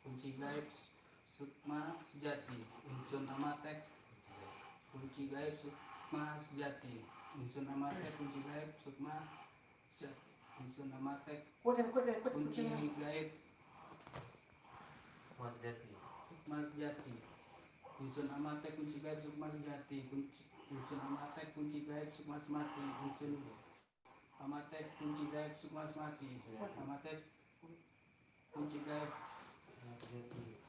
kunci gaib Sukma Sejati. Insun Amatek, kunci gaib Sukma Sejati. Insun Amatek, kunci gaib Sukma Sejati. Insun Amatek, kunci gaib Mas Jati. Sukma Sejati. Insun Amatek, kunci gaib Sukma Sejati. Insun Amatek, kunci gaib Sukma Semati. Insun Amatek, kunci gaib Sukma Semati. Amatek, kunci gaib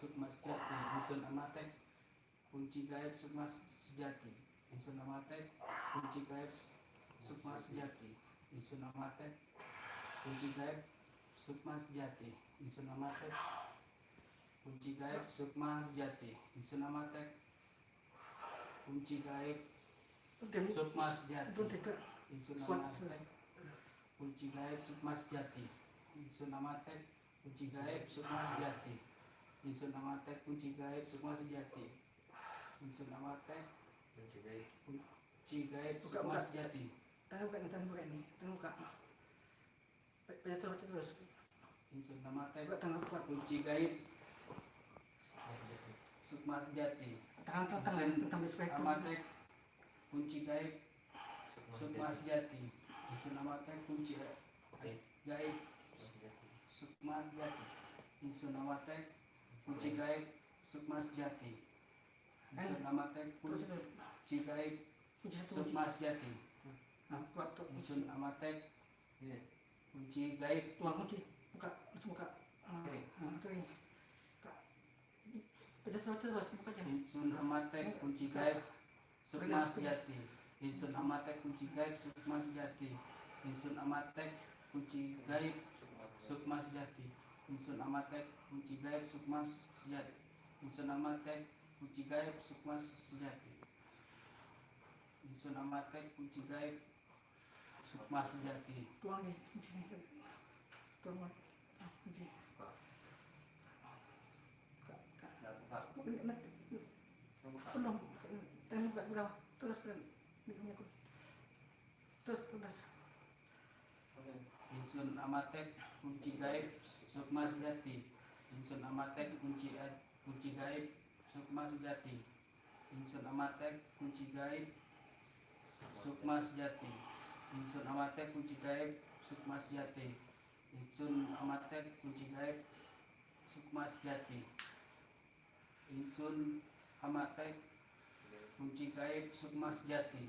Sukma Sejati. Insun Amatek, kunci gaib Sukma Sejati. Insun Amatek, kunci gaib Sukma Sejati. Insun Amatek, kunci gaib Sukma Sejati. Insun Amatek, kunci gaib Sukma Sejati. Insun Amatek, kunci gaib Sukma Sejati. Insun Amatek, kunci gaib Sukma Sejati. Insun Amatek, kunci gaib Sukma Sejati. Insun Amatek, kunci gaib Sukma Sejati. Insun Amatek, kunci gaib Sukma Sejati. Insun Amatek, kunci gaib Sukma Sejati. Insun Amatek, kunci gaib Sukma Sejati. Insun Amatek, kunci gaib Sukma Sejati. Insun Amatek, kunci gaib Sukma Sejati. Insun Amatek, kunci gaib Sukma Sejati. Insun Amatek, kunci gaib Insun Amatek, kunci gaib Sukma Sejati. Insun Amatek, kunci gaib Sukma Sejati. Insun Amatek, kunci gaib Sukma Sejati. Insun Amatek, kunci gaib Sukma Sejati. Insun Amatek, kunci gaib Sukma Sejati. Insun Amatek, kunci gaib Sukma Sejati. Insun Amatek, kunci gaib Sukma Sejati. Insun Amatek, kunci gaib Sukma Sejati. Insun Amatek, kunci gaib Sukma Sejati. Insun Amatek, kunci gaib Sukma Sejati. Insun Amatek, kunci gaib Sukma Sejati. Insun Amatek, kunci gaib Sukma Sejati.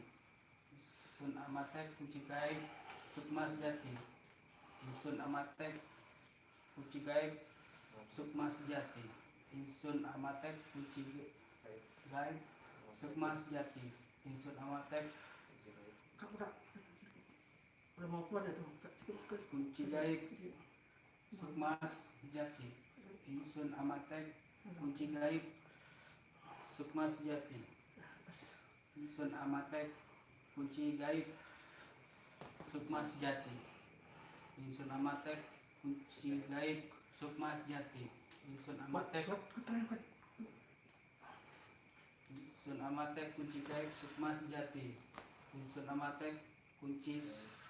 Insun Amatek kunci gaib sukma sejati. Insun Amatek kunci gaib sukma sejati. Insun Amatek kunci gaib sukma sejati. Insun Amatek udah mau keluar ya tuh. kunci gaib sukma sejati. Insun Amatek kunci gaib sukma sejati. Insun Amatek kunci gaib sukma sejati. Insun Amatek kunci gaib sukma sejati. Insun Amatek Insun Amatek kunci gaib sukma sejati. Insun Amatek kunci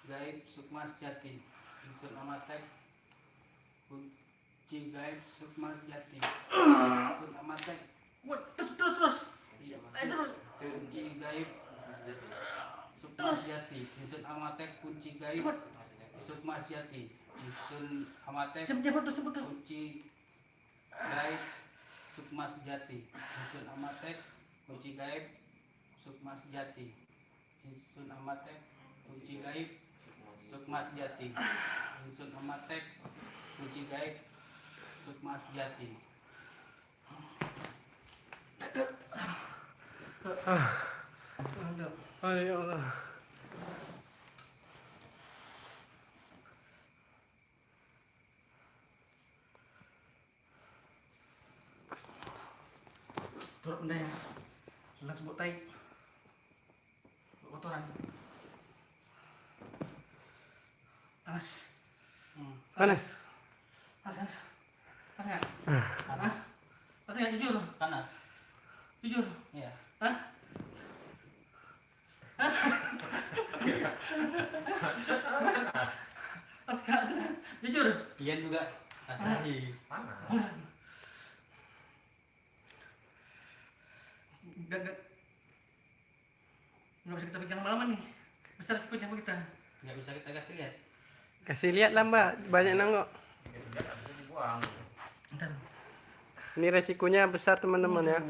gaib sukma sejati. Insun Amatek kunci gaib sukma sejati. Insun Amatek Terus. kunci gaib sukma sejati. Insun Amatek kunci gaib sukma sejati. Insun Amatek Jemput tuh. kunci gaib sukma sejati. Insun Amatek kunci gaib sukma sejati. Insun Amatek kunci gaib sukma sejati. Insun Amatek kunci gaib sukma sejati. Aduh, ya Allah. Turut benda ya. Langsung sebut tai. Kotoran. Panas. Panas. Panas. Panas. Panas. Panas nggak jujur? Panas. Jujur. Ya. Hah? Panas nggak? Jujur. Ian juga rasain. Panas. Nggak bisa kita bincang malaman nih. Besar sikutnya kita. Nggak bisa kita kasih lihat. Kasih lihat lah Mbak, banyak nengok. Ya sudah, nggak bisa dibuang. Ntar. Ini resikonya besar teman-teman ya.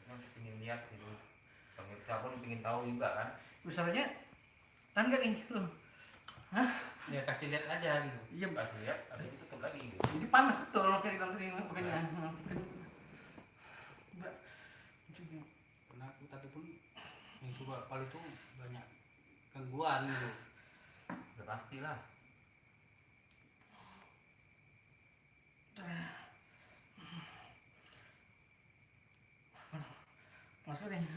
Yang ingin lihat gitu. Pemirsa pun ingin tahu juga kan. Misalnya, tahan nggak nih? Tuh. Hah? Ya kasih lihat aja gitu. Iya, Kasih lihat, habis itu tutup lagi gitu. jadi panas betul makanya bilang tadi makanya. Mbak, Karena aku tadi pun yang coba kali itu banyak gangguan gitu. Udah pastilah. Panas banget nih.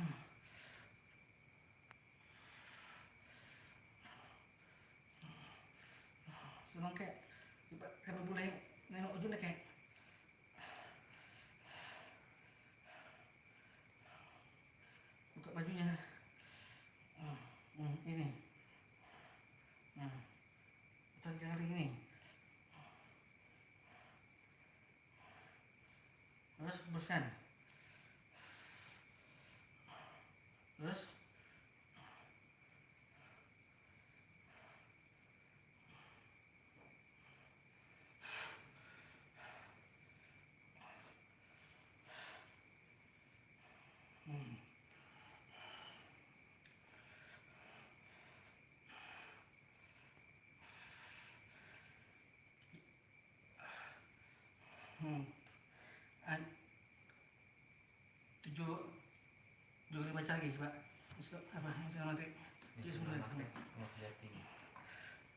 Senang kayak, coba kami boleh nengok ujungnya kayak. Buka bajunya. Ini. Putar kali ini. Terus hembuskan. Terus tujuh 75 lagi coba. Terus apa yang nanti? Jadi sebenarnya. Mas Jati.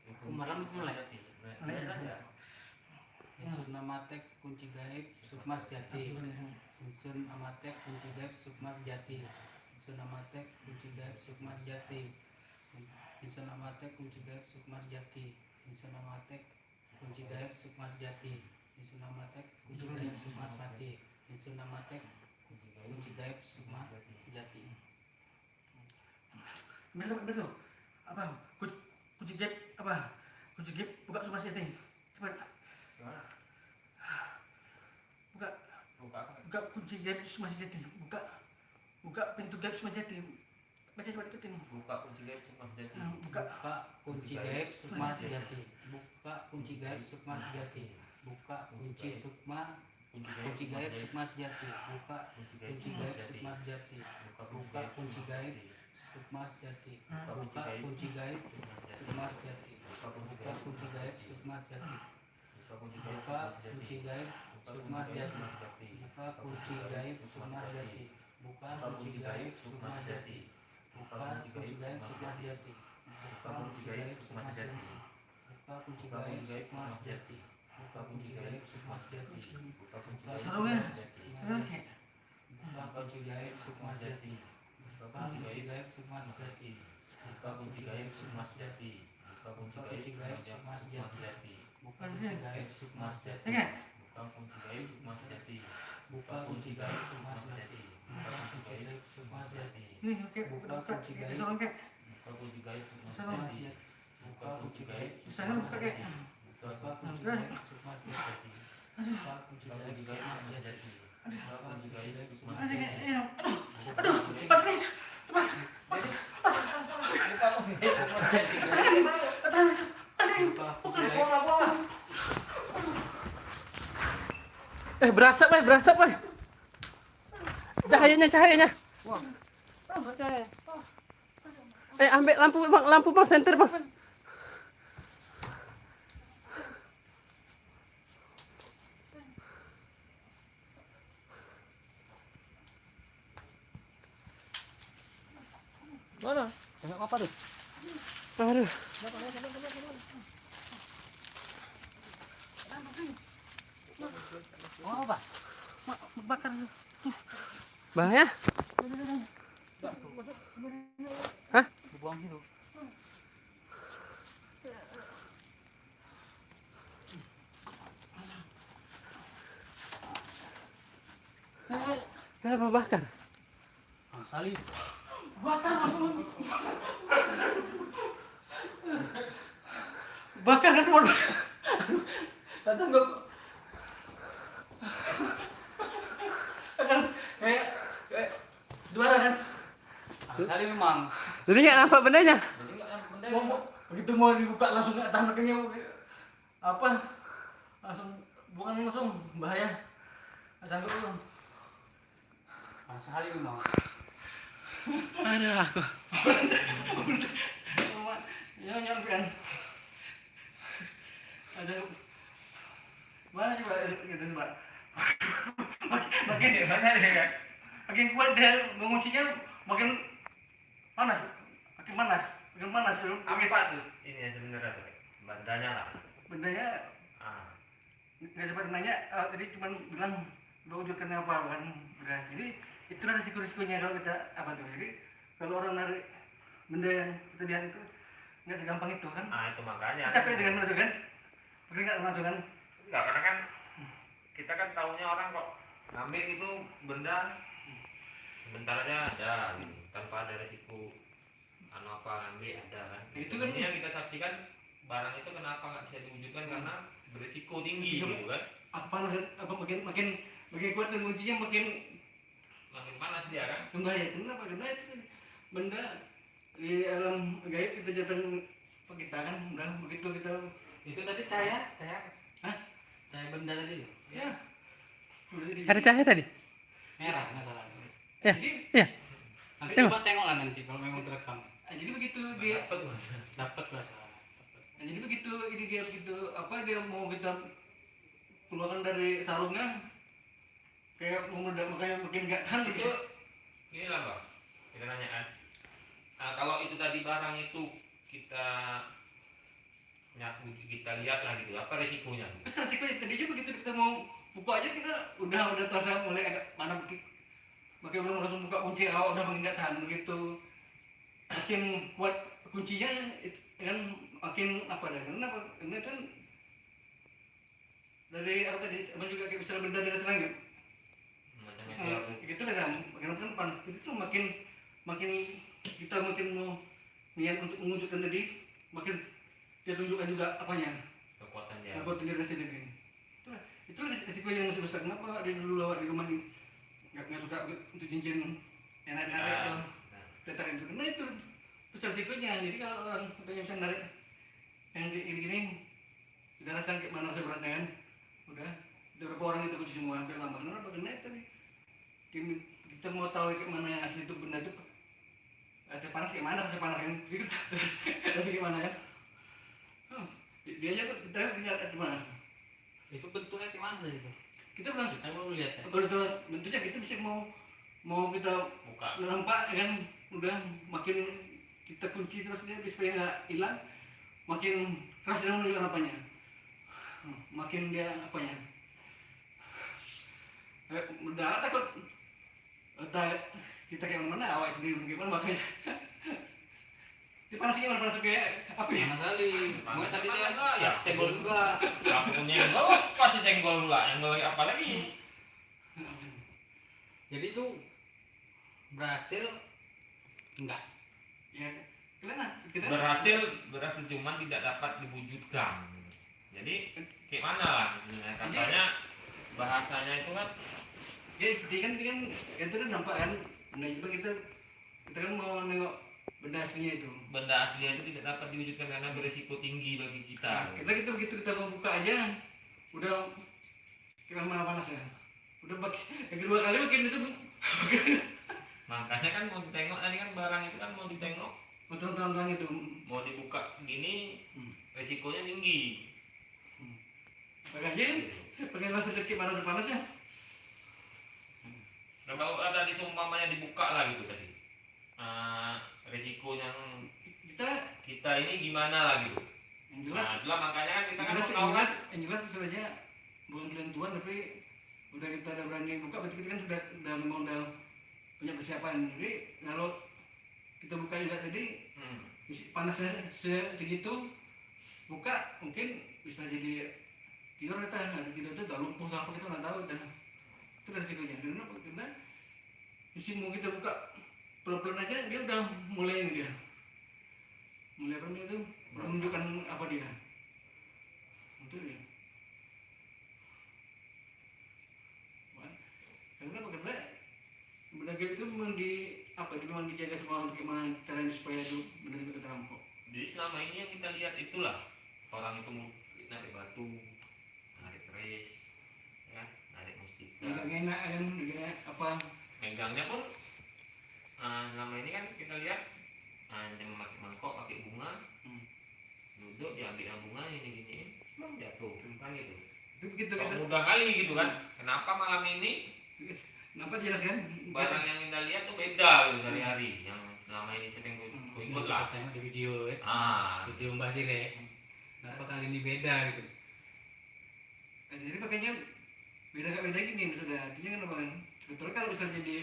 Itu Malam mulai. Jati. Biasa aja. Insun Amatek kunci gaib sukma sejati. Insun Amatek kunci gaib sukma sejati. Insun Amatek kunci gaib sukma sejati. Insun Amatek kunci gaib sukma sejati. Insun Amatek kunci gaib sukma sejati. Insun Amatek kunci gaib sukma sejati. Insun Amatek kunci gaib sukma sejati. Betul. Apa? Kunci gap apa? Kunci gap buka semua sih cepat. Gimana? Buka Buka apa? buka kunci gap semua sih buka pintu gap semua sih. Baca cepat ikutin. Buka kunci gaib Mas Jati. Buka Buka kunci gaib sukma sejati. Buka kunci gaib sukma sejati. Buka kunci sukma kunci gaib sukma sejati. Buka kunci gaib sukma sejati. Buka kunci gaib Sukma Sejati. Buka Buka kunci gaib Sukma Sejati. Buka kunci Buka gaib kunci gaib Sukma Sejati. Buka kunci gaib Buka Sukma kunci Sejati. gaib Buka Sukma kunci gaib Sejati. Sukma Sejati. Buka kunci gaib Sukma Sejati. Buka kunci gaib Sukma Sejati. Buka kunci gaib Sukma Sejati. Buka kunci gaib Sukma Sejati. Buka kunci gaib Sukma Sejati. Buka kunci gaib Sukma Sejati. Buka kunci Buka gaib Sarungnya. Sukma Sejati. Oke. Buka kunci gaib Sukma Sejati. Buka Buka kunci kunci gaib gaib Sukma Sejati. Buka kunci gaib Sukma Sejati. Buka kunci gaib Sukma Sejati. Buka kunci gaib Sukma Sejati. Oke. Buka kunci gaib Sukma Sejati. Buka kunci gaib Sukma Sejati. Buka kunci gaib Sukma Sejati. Ini oke. Buka kunci gaib. Sarung kek. Buka kunci gaib Sukma Sarung. Sejati. Buka kunci gaib Sana buka kek. Buka kunci gaib Sukma Sejati. Buka kunci Buka gaib kunci gaib Sukma Sukma Sejati. Sejati. Buka kunci gaib Sukma Masih kek. Sejati. Aduh, cepat kek. Buka kunci gaib Sukma Sejati. Buka kunci gaib. Berasap weh. Cahayanya. Ambil lampu bang, senter bang. Mana? Tengok apa tuh? Aduh. Oh apa? Bakar. Bang ya? Hah? Buang situ. Kenapa bakar? Salib. Bakar kan mau. Langsung gue kan kayak juara kan. Salib memang. Jadi nggak nampak bendanya? Jadi nggak ada benda. Mau begitu mau dibuka langsung nggak tahan makanya apa langsung bukan langsung bahaya. Sanggup belum? Salib memang. Aduh aku. Ya nyampean. Ada mana coba gitu coba. Makin dia mana dia kan? Makin kuat dia menguncinya makin panas. Makin panas dulu. Apa tuh ini yang sebenarnya tuh? Bandanya lah. Bendanya Ah. nggak sempat nanya, tadi cuma bilang wujudkan apa kan. Udah. Jadi itulah risiko-risikonya kalau kita apa tuh. Jadi kalau orang narik benda yang kita lihat itu nggak segampang itu kan. Ah itu makanya. Capek dengan itu kan. Mungkin nggak langsung kan. Enggak, karena kan kita kan taunya orang kok ngambil itu benda sebentar aja ada gitu, tanpa ada resiko apa ngambil ada kan. Itu kan- ini yang kita saksikan barang itu kenapa nggak bisa diwujudkan karena berisiko tinggi Risiko. gitu kan. Apa makin kuat dan kuncinya makin Makin panas dia kan. bahaya. Kenapa? Karena itu kan benda di alam gaib kita jatuh kita kan udah begitu kita Itu tadi cahaya. Hah? Cahaya benda tadi. ya udah di Ada cahaya tadi? Merah nggak salah. Ya. jadi, Iya. Nanti Tengok. coba tengok lah nanti kalau memang terekam. jadi begitu dia Dapat Mas. Dapat lah. jadi begitu ini dia begitu apa dia mau kita keluarkan dari sarungnya kayak mau meledak makanya makin nggak tahan Itu begitu. ini lah bang, kita nanya kan. Nah, kalau itu tadi barang itu kita kita lihat lah gitu, apa resikonya? Besar sih kok tadi aja begitu kita mau buka aja kita udah terasa mulai agak mana makin belum langsung buka kunci awal udah makin nggak tahan begitu makin kuat kuncinya kan makin apa dah kenapa ini kan dari apa tadi apa juga kayak misalnya benda dari langit Macam meteor. gitu lah kan makin panas itu makin kita makin mau niat untuk mewujudkan tadi makin dia tunjukkan juga apanya Kekuatan dia. aku tinggal di sini itu risiko yang masih besar kenapa dia dulu lawat di rumah ini nggak suka untuk cincin enak atau tetar itu karena itu besar risikonya jadi kalau orang katanya bisa narik yang gini sudah rasa kayak mana rasa beratnya kan udah beberapa orang itu kunci semua hampir lama kenapa karena itu nih kita mau tahu kayak mana yang asli itu benda itu Rasa panas gimana, rasa panas kan? Rasa gimana kan? Dia aja kita lihat gimana? Itu bentuknya gimana itu? Kita bilang Kita mau lihat ya. kalau itu bentuknya kita bisa mau kita Buka. nampak kan udah makin kita kunci terus dia supaya nggak hilang, makin keras dia menunjukkan apanya, makin dia apanya. Udah takut kita kayak mana awal sendiri gimana makanya. Dia panas gimana, panas kayak api. Mana kali? Mau Panas tadi mana dia enggak, ya. senggol juga. Aku punya yenggol, pasti senggol pula. Yenggol apa lagi? Jadi itu berhasil enggak? Ya, kalian kita Berhasil cuman tidak dapat diwujudkan. Jadi kayak mana lah katanya bahasanya itu kan ya dia kan itu kan nampak kan, nah juga kita kan mau nengok benda aslinya itu. benda aslinya itu tidak dapat diwujudkan karena berisiko tinggi bagi Nah, kita. kita begitu kita mau buka aja udah kayak mana panasnya. Udah yang kedua kali makin itu Makanya kan mau ditengok tadi kan barang itu kan mau ditengok, terang itu. mau dibuka gini Hmm. resikonya tinggi. Makanya pakai rasa kayak mana udah panasnya. Nah kalau tadi seumpamanya dibuka lah gitu tadi, resiko yang kita ini gimana lah gitu. Yang jelas, Nah itulah makanya kan kita kan yang mau tahu kan. jelas istilahnya bukan pilihan Tuhan, tapi udah kita udah berani buka berarti kita kan sudah memang udah punya persiapan. Jadi kalau kita buka juga tadi panasnya segitu, buka mungkin bisa jadi tidur kita, ada tidur itu udah lumpuh apa kita nggak tahu udah itu dari resikonya. Karena isi mau kita buka pelan-pelan aja dia udah mulai ini dia mulai apa itu menunjukkan apa dia itu dia. Karena bagaimana benda itu memang memang dijaga semua untuk gimana caranya supaya itu benar benar terampok. Jadi selama ini yang kita lihat itulah orang itu narik batu, narik keris, ya, narik mustika. Nggak enak kan juga apa Megangnya pun selama ini kan kita lihat yang memakai mangkok, pakai bunga, duduk diambil yang bunga ini gini, memang jatuh, kan gitu. itu begitu Kok kita mudah kali gitu kan? Kenapa malam ini nampak jelas kan barang yang kita lihat tuh beda gitu dari hari yang selama ini sering ku ikut lah. Tengok di video ya. Video Mbak Sire. Kenapa kali ini beda gitu? jadi makanya beda gini sudah artinya kan apa kan sebetulnya kalau bisa jadi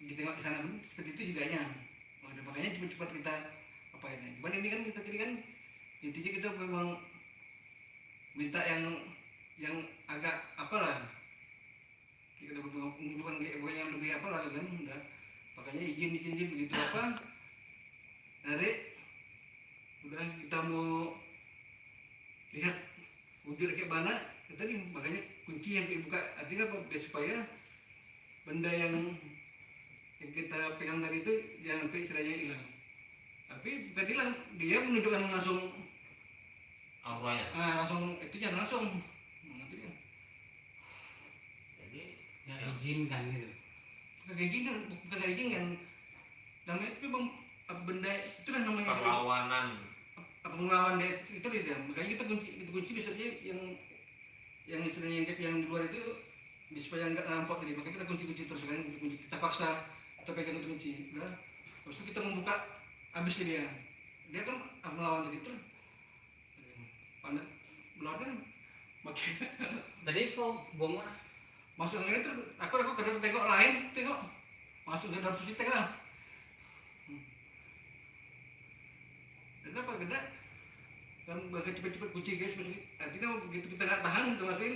ditengok di sana pun seperti itu juga nya. Makanya cepat kita apa ini. Cuman ini kan kita tadi kan intinya kita memang minta yang agak apalah kita bukan yang lebih apa lah kan udah makanya izin begitu apa dari udah kita mau lihat wujud kayak mana tadi makanya kunci yang dibuka artinya apa biar supaya benda yang kita pegang tadi itu jangan sampai istilahnya hilang. Tapi tadi lah dia menunjukkan langsung Auranya. langsung itu jangan langsung Jadi Ya izinkan gitu. bukan izin yang namanya itu memang benda itu lah namanya perlawanan. pengelawan dia itu dia makanya kita kunci biasanya yang istilahnya yang di luar itu supaya nggak nampak tadi makanya kita kunci terus kan kita paksa kita pegang itu kunci udah habis itu kita membuka habis dia kan melawan tadi itu pandang melawan kan makin Tadi kok buang mana? masuk angin itu aku kadang tengok masuk ke dalam susi tengah dan apa beda kan bagai cepet-cepet kunci guys artinya begitu kita nggak tahan itu masukin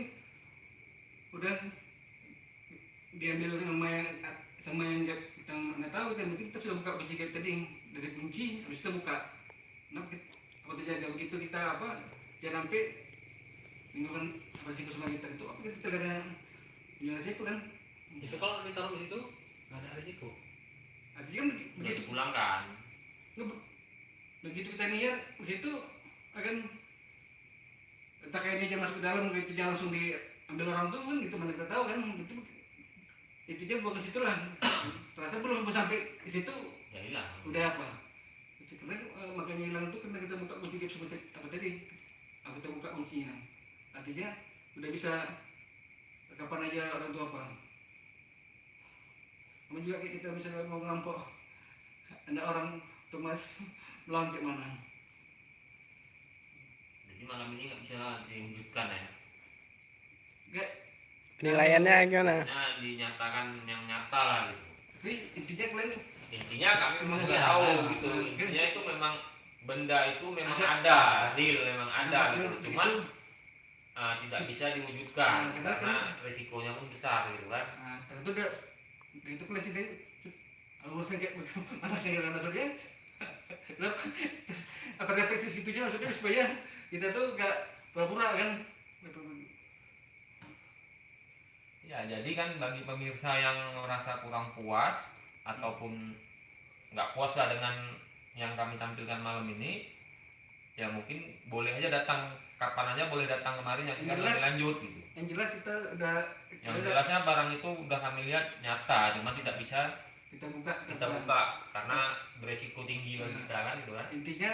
udah diambil sama yang kita nggak tahu yang penting kita sudah buka kunci guys tadi dari kunci habis kita buka nah apa terjaga begitu kita apa jangan sampai menimbulkan resiko sama kita itu apa kita tidak ada punya resiko kan Itu kalau ditaruh di situ nggak ada resiko. artinya kan Udah begitu dipulangkan. begitu kita niat begitu akan entah kayak ini masuk ke dalam begitu jangan langsung diambil orang tuh kan gitu mana kita tahu kan itu intinya bukan ke situ lah ternyata belum sampai di situ Jadi hilang. udah apa itu karena makanya hilang tuh karena kita buka kunci seperti apa tadi kita buka kuncinya artinya udah bisa kapan aja orang tua apa namun juga kayak kita misalnya mau ngerampok ada orang otomatis melawan kayak mana Jadi malam ini nggak bisa diwujudkan ya. enggak Penilaiannya gimana? Maksudnya dinyatakan yang nyata lah gitu. tapi intinya kalian Intinya kami Memang juga ada. tahu gitu. Intinya itu memang benda itu memang ada, real memang ada gitu. Cuman tidak bisa diwujudkan karena resikonya pun besar gitu kan. nah itu udah itu kalian tidak urusan kayak mana saya nggak tahu dia apa refleksi segitunya maksudnya supaya kita tuh nggak pura-pura kan Ya, jadi kan bagi pemirsa yang merasa kurang puas ataupun nggak puas lah dengan yang kami tampilkan malam ini, ya mungkin boleh aja datang kapan aja boleh datang kemari nyaksikan lebih lanjut gitu. yang jelas kita udah Yang jelasnya barang itu udah kami lihat nyata, cuma tidak bisa kita buka kita buka karena beresiko tinggi bagi kita kan gitu kan. intinya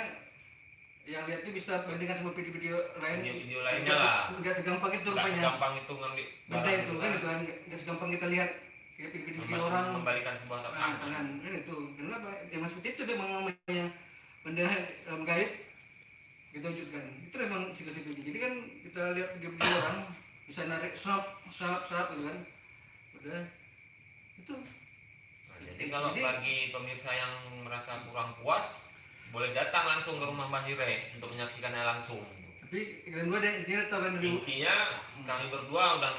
yang lihatnya bisa bandingkan sama video-video lain Video-video lainnya lah. nggak segampang itu Nggak rupanya segampang itu ngambil benda barang itu kan itu kan nggak segampang kita lihat kayak video-video orang membalikan sebuah tangan. tangan kan itu kenapa ya mas itu dia namanya benda gaib kita wujudkan itu memang situ-situ jadi kan kita lihat video-video orang bisa narik sap gitu kan udah itu Nah, jadi kalau bagi pemirsa yang merasa kurang puas, boleh datang langsung ke rumah Mbak Sire untuk menyaksikannya langsung. tapi kalian dua deh intinya tahu kan dulu Intinya kami berdua udah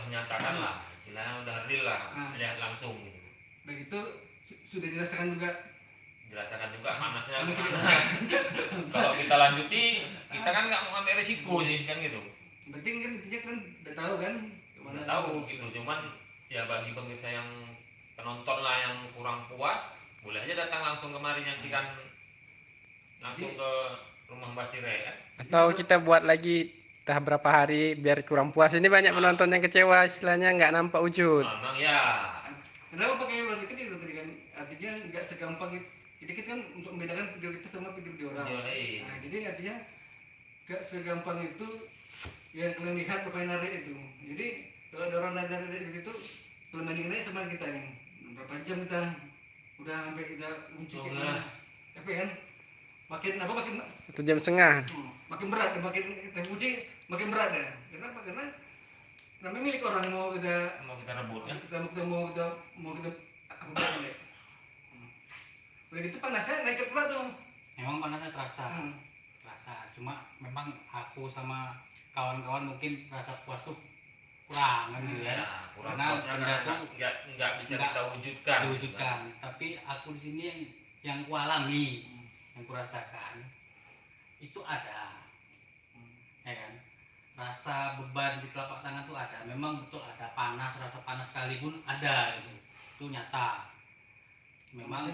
menyatakan lah, istilahnya udah real lah, lihat langsung gitu. udah gitu sudah dirasakan juga Dirasakan juga panasnya Panas juga. gimana. Kalau kita lanjuti, kita kan nggak mau ambil resiko sih kan gitu. yang penting kan intinya kan udah tahu kan Udah tahu gitu, cuman ya bagi pemirsa yang penonton lah yang kurang puas, boleh aja datang langsung kemari nyaksikan langsung ke rumah Mbak Sire kan. Atau kita buat lagi entah berapa hari biar kurang puas. Ini banyak penonton yang kecewa istilahnya nggak nampak wujud. Memang ya. kenapa pakai berarti kan itu tadi kan artinya nggak segampang itu jadi kita kan untuk membedakan video kita sama video orang Video lain. nah jadi artinya nggak segampang itu yang kalian lihat pokoknya narik itu jadi kalau ada orang narik begitu kalau bandingannya sama kita nih berapa jam kita udah sampai kita kunci kayak Betul, mana tapi kan makin apa makin 1,5 jam. makin berat makin kita kunci makin berat ya kenapa karena namanya milik orang mau kita Mau kita rebut kan. mau kita apa namanya udah gitu panasnya naik ke pula tuh Memang panasnya terasa. Hmm. Terasa. Cuma memang aku sama kawan-kawan mungkin rasa puas tuh kurang kan gitu ya. Ya, kurang Karena puasnya benda karena tuh nggak bisa nggak kita wujudkan. diwujudkan. Tapi aku di sini yang kualami, yang kurasakan itu ada, ya kan? Rasa beban di telapak tangan tuh ada. Memang betul ada panas, rasa panas sekalipun ada gitu. Itu nyata. Memang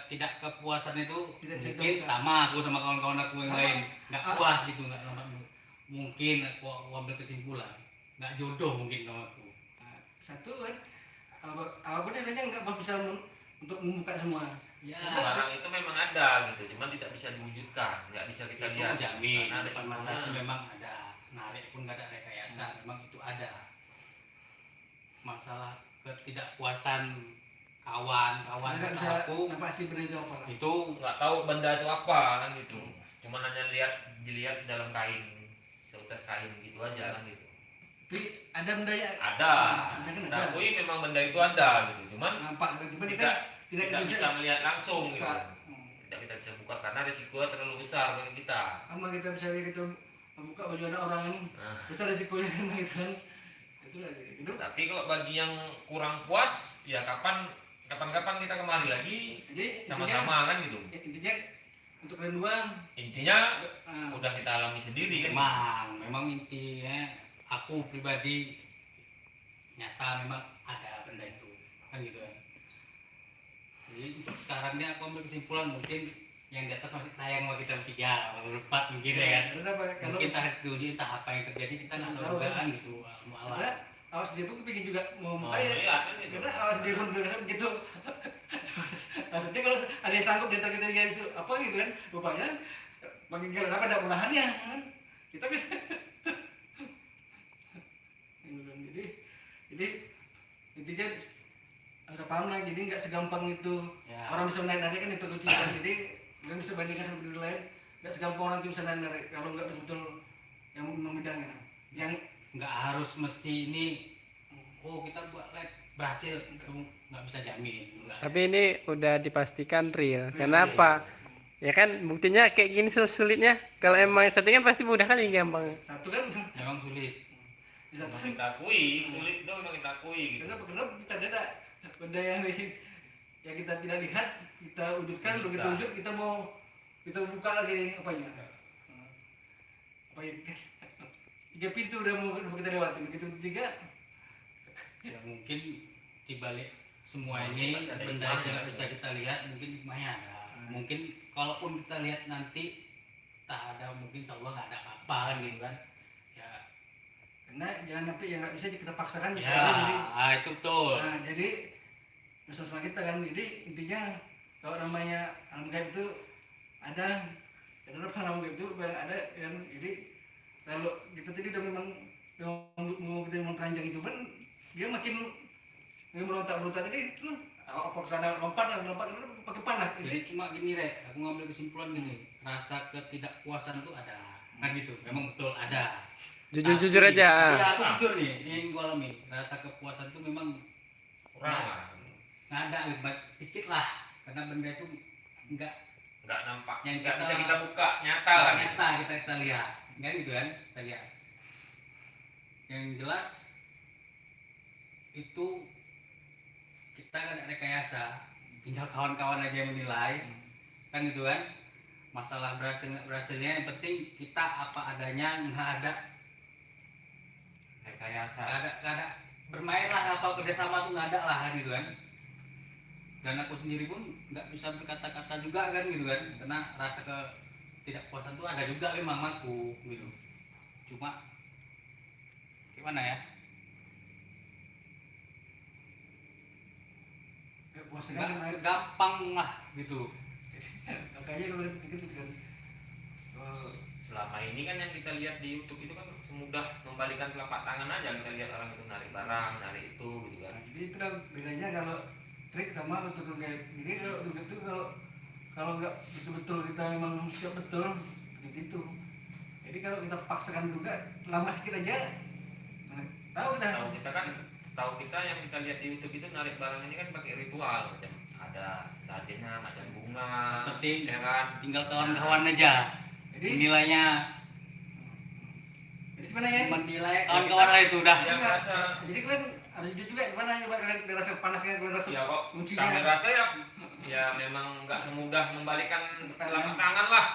tidak kepuasan itu Tidak mungkin ditentukan. sama aku sama kawan-kawan aku yang Sama. lain nggak puas gitu nggak mungkin aku ambil kesimpulan nggak jodoh mungkin sama aku. Nah, satu kan apa namanya nggak bisa untuk membuka semua Ya, Barang itu memang ada gitu, cuman tidak bisa diwujudkan, nggak bisa kita itu lihat. jamin Karena depan mata itu resikonya. memang ada, narik pun nggak ada rekayasa, memang itu ada. Masalah ketidakpuasan kawan-kawan nggak atau bisa aku nampak asli benar itu apa lah itu Nggak tahu benda itu apa kan gitu. Cuman hanya dilihat dalam kain, seutas kain gitu aja kan gitu. tapi ada benda ya Ada, Ada kan kita ada. akui memang benda itu ada gitu. Cuman nampak cuma kita tidak tidak tidak bisa melihat langsung gitu. buka. Tidak kita bisa buka karena risikonya terlalu besar bagi kita. Sama kita bisa lihat itu membuka baju anak orang kan Nah, besar risikonya kan gitu kan itulah itu tapi kalau bagi yang kurang puas, ya kapan-kapan kita kembali lagi jadi sama-sama kan gitu. intinya untuk kalian dua Intinya ah, udah kita alami sendiri kan. memang intinya aku pribadi nyata memang ada benda itu kan gitu kan. Jadi untuk sekarang ini aku ambil kesimpulan mungkin yang di atas masih sayang sama kita bertiga, sama berempat mungkin ya kan. kenapa kalau Mungkin entah itu entah apa yang terjadi kita nggak tahu juga kan gitu. karena Malah awas dia pun kepingin juga mau Oh, buka ya iya kan gitu. karena awas dia pun udah gitu maksudnya kalau ada yang sanggup di antara kita yang apa gitu kan, rupanya bagi kita apa ada murahannya kan? Kita kan jadi intinya ada paham lah, jadi nggak segampang itu Ya. orang bisa menarik kan itu kuncinya. Jadi kalian bisa bandingkan sama diri lain, nggak segampang orang itu bisa narik kalau nggak betul yang memidangnya yang Nggak harus mesti ini, oh kita buat live berhasil, itu nggak bisa jamin. Nggak. Tapi ini udah dipastikan real. Kenapa? Ya kan buktinya kayak gini sulitnya. Kalau emang settingan pasti mudah kali gampang. satu kan Memang sulit. bisa Memang kita akui sulit itu, memang kita akui gitu. kenapa kita ada benda yang kita tidak lihat, kita wujudkan, lalu kita wujud, kita buka lagi apanya, apa ya, 3 pintu udah mau kita lewatin, pintu ketiga Ya mungkin dibalik semua Oh, ini ada benda hikmahnya. yang nggak bisa kita lihat, mungkin hikmahnya ada. Mungkin kalaupun kita lihat nanti tak ada, mungkin insya Allah nggak ada apa-apa kan gitu kan. Ya, karena jangan sampai yang nggak bisa kita paksakan ya, jadi itu betul. nah, jadi bersama kita kan, jadi intinya kalau namanya alam gaib itu ada, kenapa alam gaib itu ada kan, jadi kalau kita tadi udah memang mau kita memang teranjang itu kan dia makin merontak-rontak tadi apa kesana lompat pakai panas Jadi cuma gini Rek, aku ngambil kesimpulan gini, rasa ketidakpuasan tuh ada, kan gitu, memang betul ada. Jujur-jujur Tapi- aja. Iya, aku jujur nih, ini yang gue alami, rasa kepuasan tuh memang Kurang lah, nggak ada, sedikit lah, karena benda itu nggak nggak nampak, Yang nggak kita- bisa kita buka nyata lah gitu. nyata kita lihat, kan gitu kan, kita lihat. Yang jelas itu kita kan ada rekayasa, tinggal kawan-kawan aja yang menilai, kan gitu kan. Masalah berhasil nggak berhasilnya yang penting kita apa adanya, nggak ada Rekayasa. nggak ada bermain lah apa kerjasama tuh nggak ada lah kan gitu kan. Dan aku sendiri pun nggak bisa berkata-kata juga kan gitu kan, karena rasa ketidakpuasan tuh ada juga memang aku gitu. Cuma gimana ya, puasnya nggak segampang lah gitu. makanya kalau gitu kan Selama ini kan yang kita lihat di YouTube itu kan semudah membalikan telapak tangan aja, kita lihat orang itu narik barang, narik itu gitu kan. nah, jadi itu kan bedanya kalau trik sama betul kayak gini. Kalau begitu kalau nggak betul-betul kita memang siap betul seperti itu. Jadi kalau kita paksakan juga lama sedikit aja, nah, tahu kita Tahu kita yang kita lihat di YouTube itu narik barang ini kan pakai ritual, macam ada sesajennya, macam bunga, Penting ya kan. tinggal kawan-kawan aja jadi nilainya, jadi sebenarnya menilai kawan-kawan lah itu udah. Ya, merasa jadi kan ada juga gimana ya kalian rasa panasnya, kalian rasa ya kok kuncinya. kami rasa ya memang nggak semudah membalikan telapak tangan lah,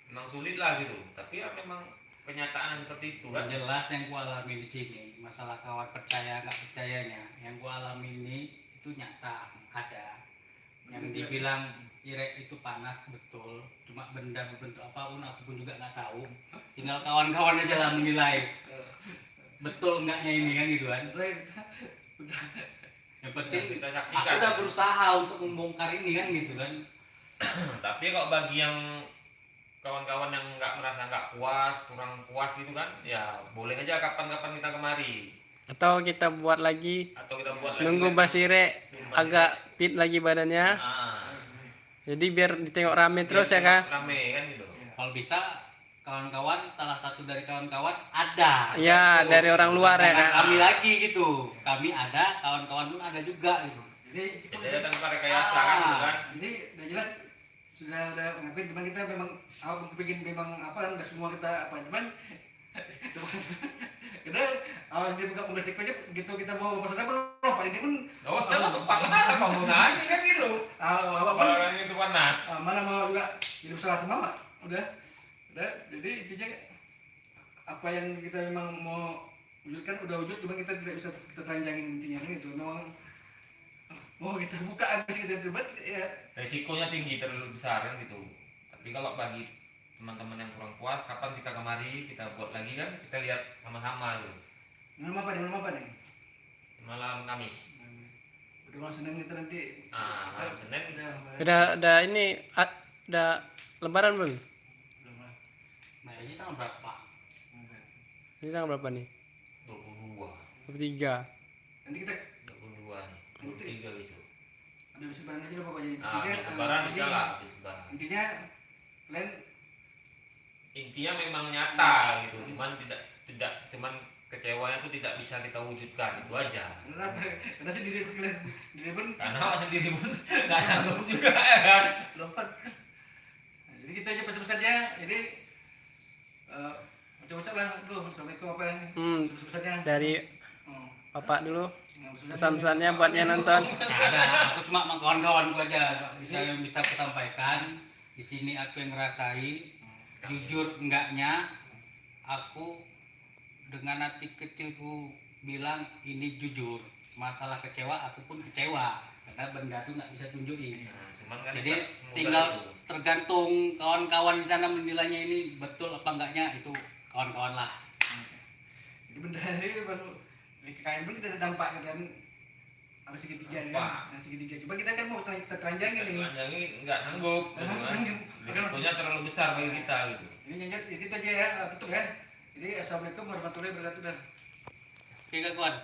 memang sulit lah gitu. Tapi ya memang kenyataan seperti itu kan. Yang jelas yang gua alami di sini, masalah kawan percaya nggak percayanya, yang gua alami ini itu nyata ada. Yang dibilang Irek itu panas betul, cuma benda berbentuk apapun aku pun juga nggak tahu. Tinggal kawan-kawan aja lah menilai betul enggaknya ini kan gitu kan. Yang penting Kita aku saksikan. udah berusaha untuk membongkar ini kan gitu kan. Tapi kalau bagi yang kawan-kawan yang nggak merasa nggak puas, kurang puas gitu kan, ya boleh aja kapan-kapan kita kemari, Atau kita buat lagi, atau kita buat lagi nunggu kan. Basire agak fit lagi badannya. Ah, Jadi biar ditengok rame terus ya biar kan. rame kan gitu. Kalau bisa kawan-kawan, salah satu dari kawan-kawan ada. Ya, Gitu. dari orang luar ya Bukan kan. kami lagi gitu. Kami ada, kawan-kawan pun ada juga gitu. Jadi ada tanpa rekayasa kan gitu kan. Jadi udah jelas udah ngapain, cuman kita memang aku kepingin memang apa, nggak semua kita apa, cuman karena dia buka pembeli aja gitu, kita mau pesan apa paling ini pun Oh, udah tepat lah penggunaannya kan gitu. apa Barang itu panas. mana mau juga hidup salah mama udah jadi intinya apa yang kita memang mau wujudkan udah wujud, cuma kita tidak bisa kita teranjangin intinya itu memang mau kita buka habis kita debat ya. Resikonya tinggi, terlalu besar kan gitu. Tapi kalau bagi teman-teman yang kurang puas, kapan kita kemari, kita buat lagi kan, kita lihat sama-sama gitu. Malam apa nih Malam Kamis. Udah malam Senin itu nanti. Malam Senin Udah ini udah lebaran belum? Belum lah. Nah, ini tanggal berapa? Ini tanggal berapa nih? 22. 23. Nanti kita 22 nih. 23 besok. habis lebaran aja lah pokoknya. Habis lebaran bisa lah, habis lebaran. Intinya kalian Intinya memang nyata gitu, cuman kecewanya itu tidak bisa kita wujudkan, itu aja. kenapa? Karena sendiri kalian sendiri pun Karena awak sendiri pun nggak sanggup juga ya kan. lompat. Nah, jadi kita aja pesan-pesannya. Jadi ucap-ucap lah dulu. Assalamualaikum apa yang pesan-pesannya. Dari Hmm. Bapak dulu Nah, pesan-pesannya buat yang nonton. Nggak ada, aku cuma sama kawan-kawanku aja yang bisa aku sampaikan. Di sini aku yang ngerasain, jujur enggaknya, aku dengan hati kecilku bilang ini jujur. Masalah kecewa, aku pun kecewa karena benda itu nggak bisa tunjukin. Nah, cuman kan Jadi semoga tinggal itu. tergantung kawan-kawan di sana menilainya ini betul apa enggaknya, itu kawan-kawan lah. Jadi benda ini baru di KKN pun kita ada dampak kan. Apa segitiga kan? Yang segitiga. Coba kita kan mau kita teranjangin nih. Panjangnya nggak sanggup, gitu kan. Risikonya terlalu besar bagi kita gitu. Ini nyanyi itu aja ya, tutup ya. Jadi assalamualaikum warahmatullahi wabarakatuh. Oke kawan.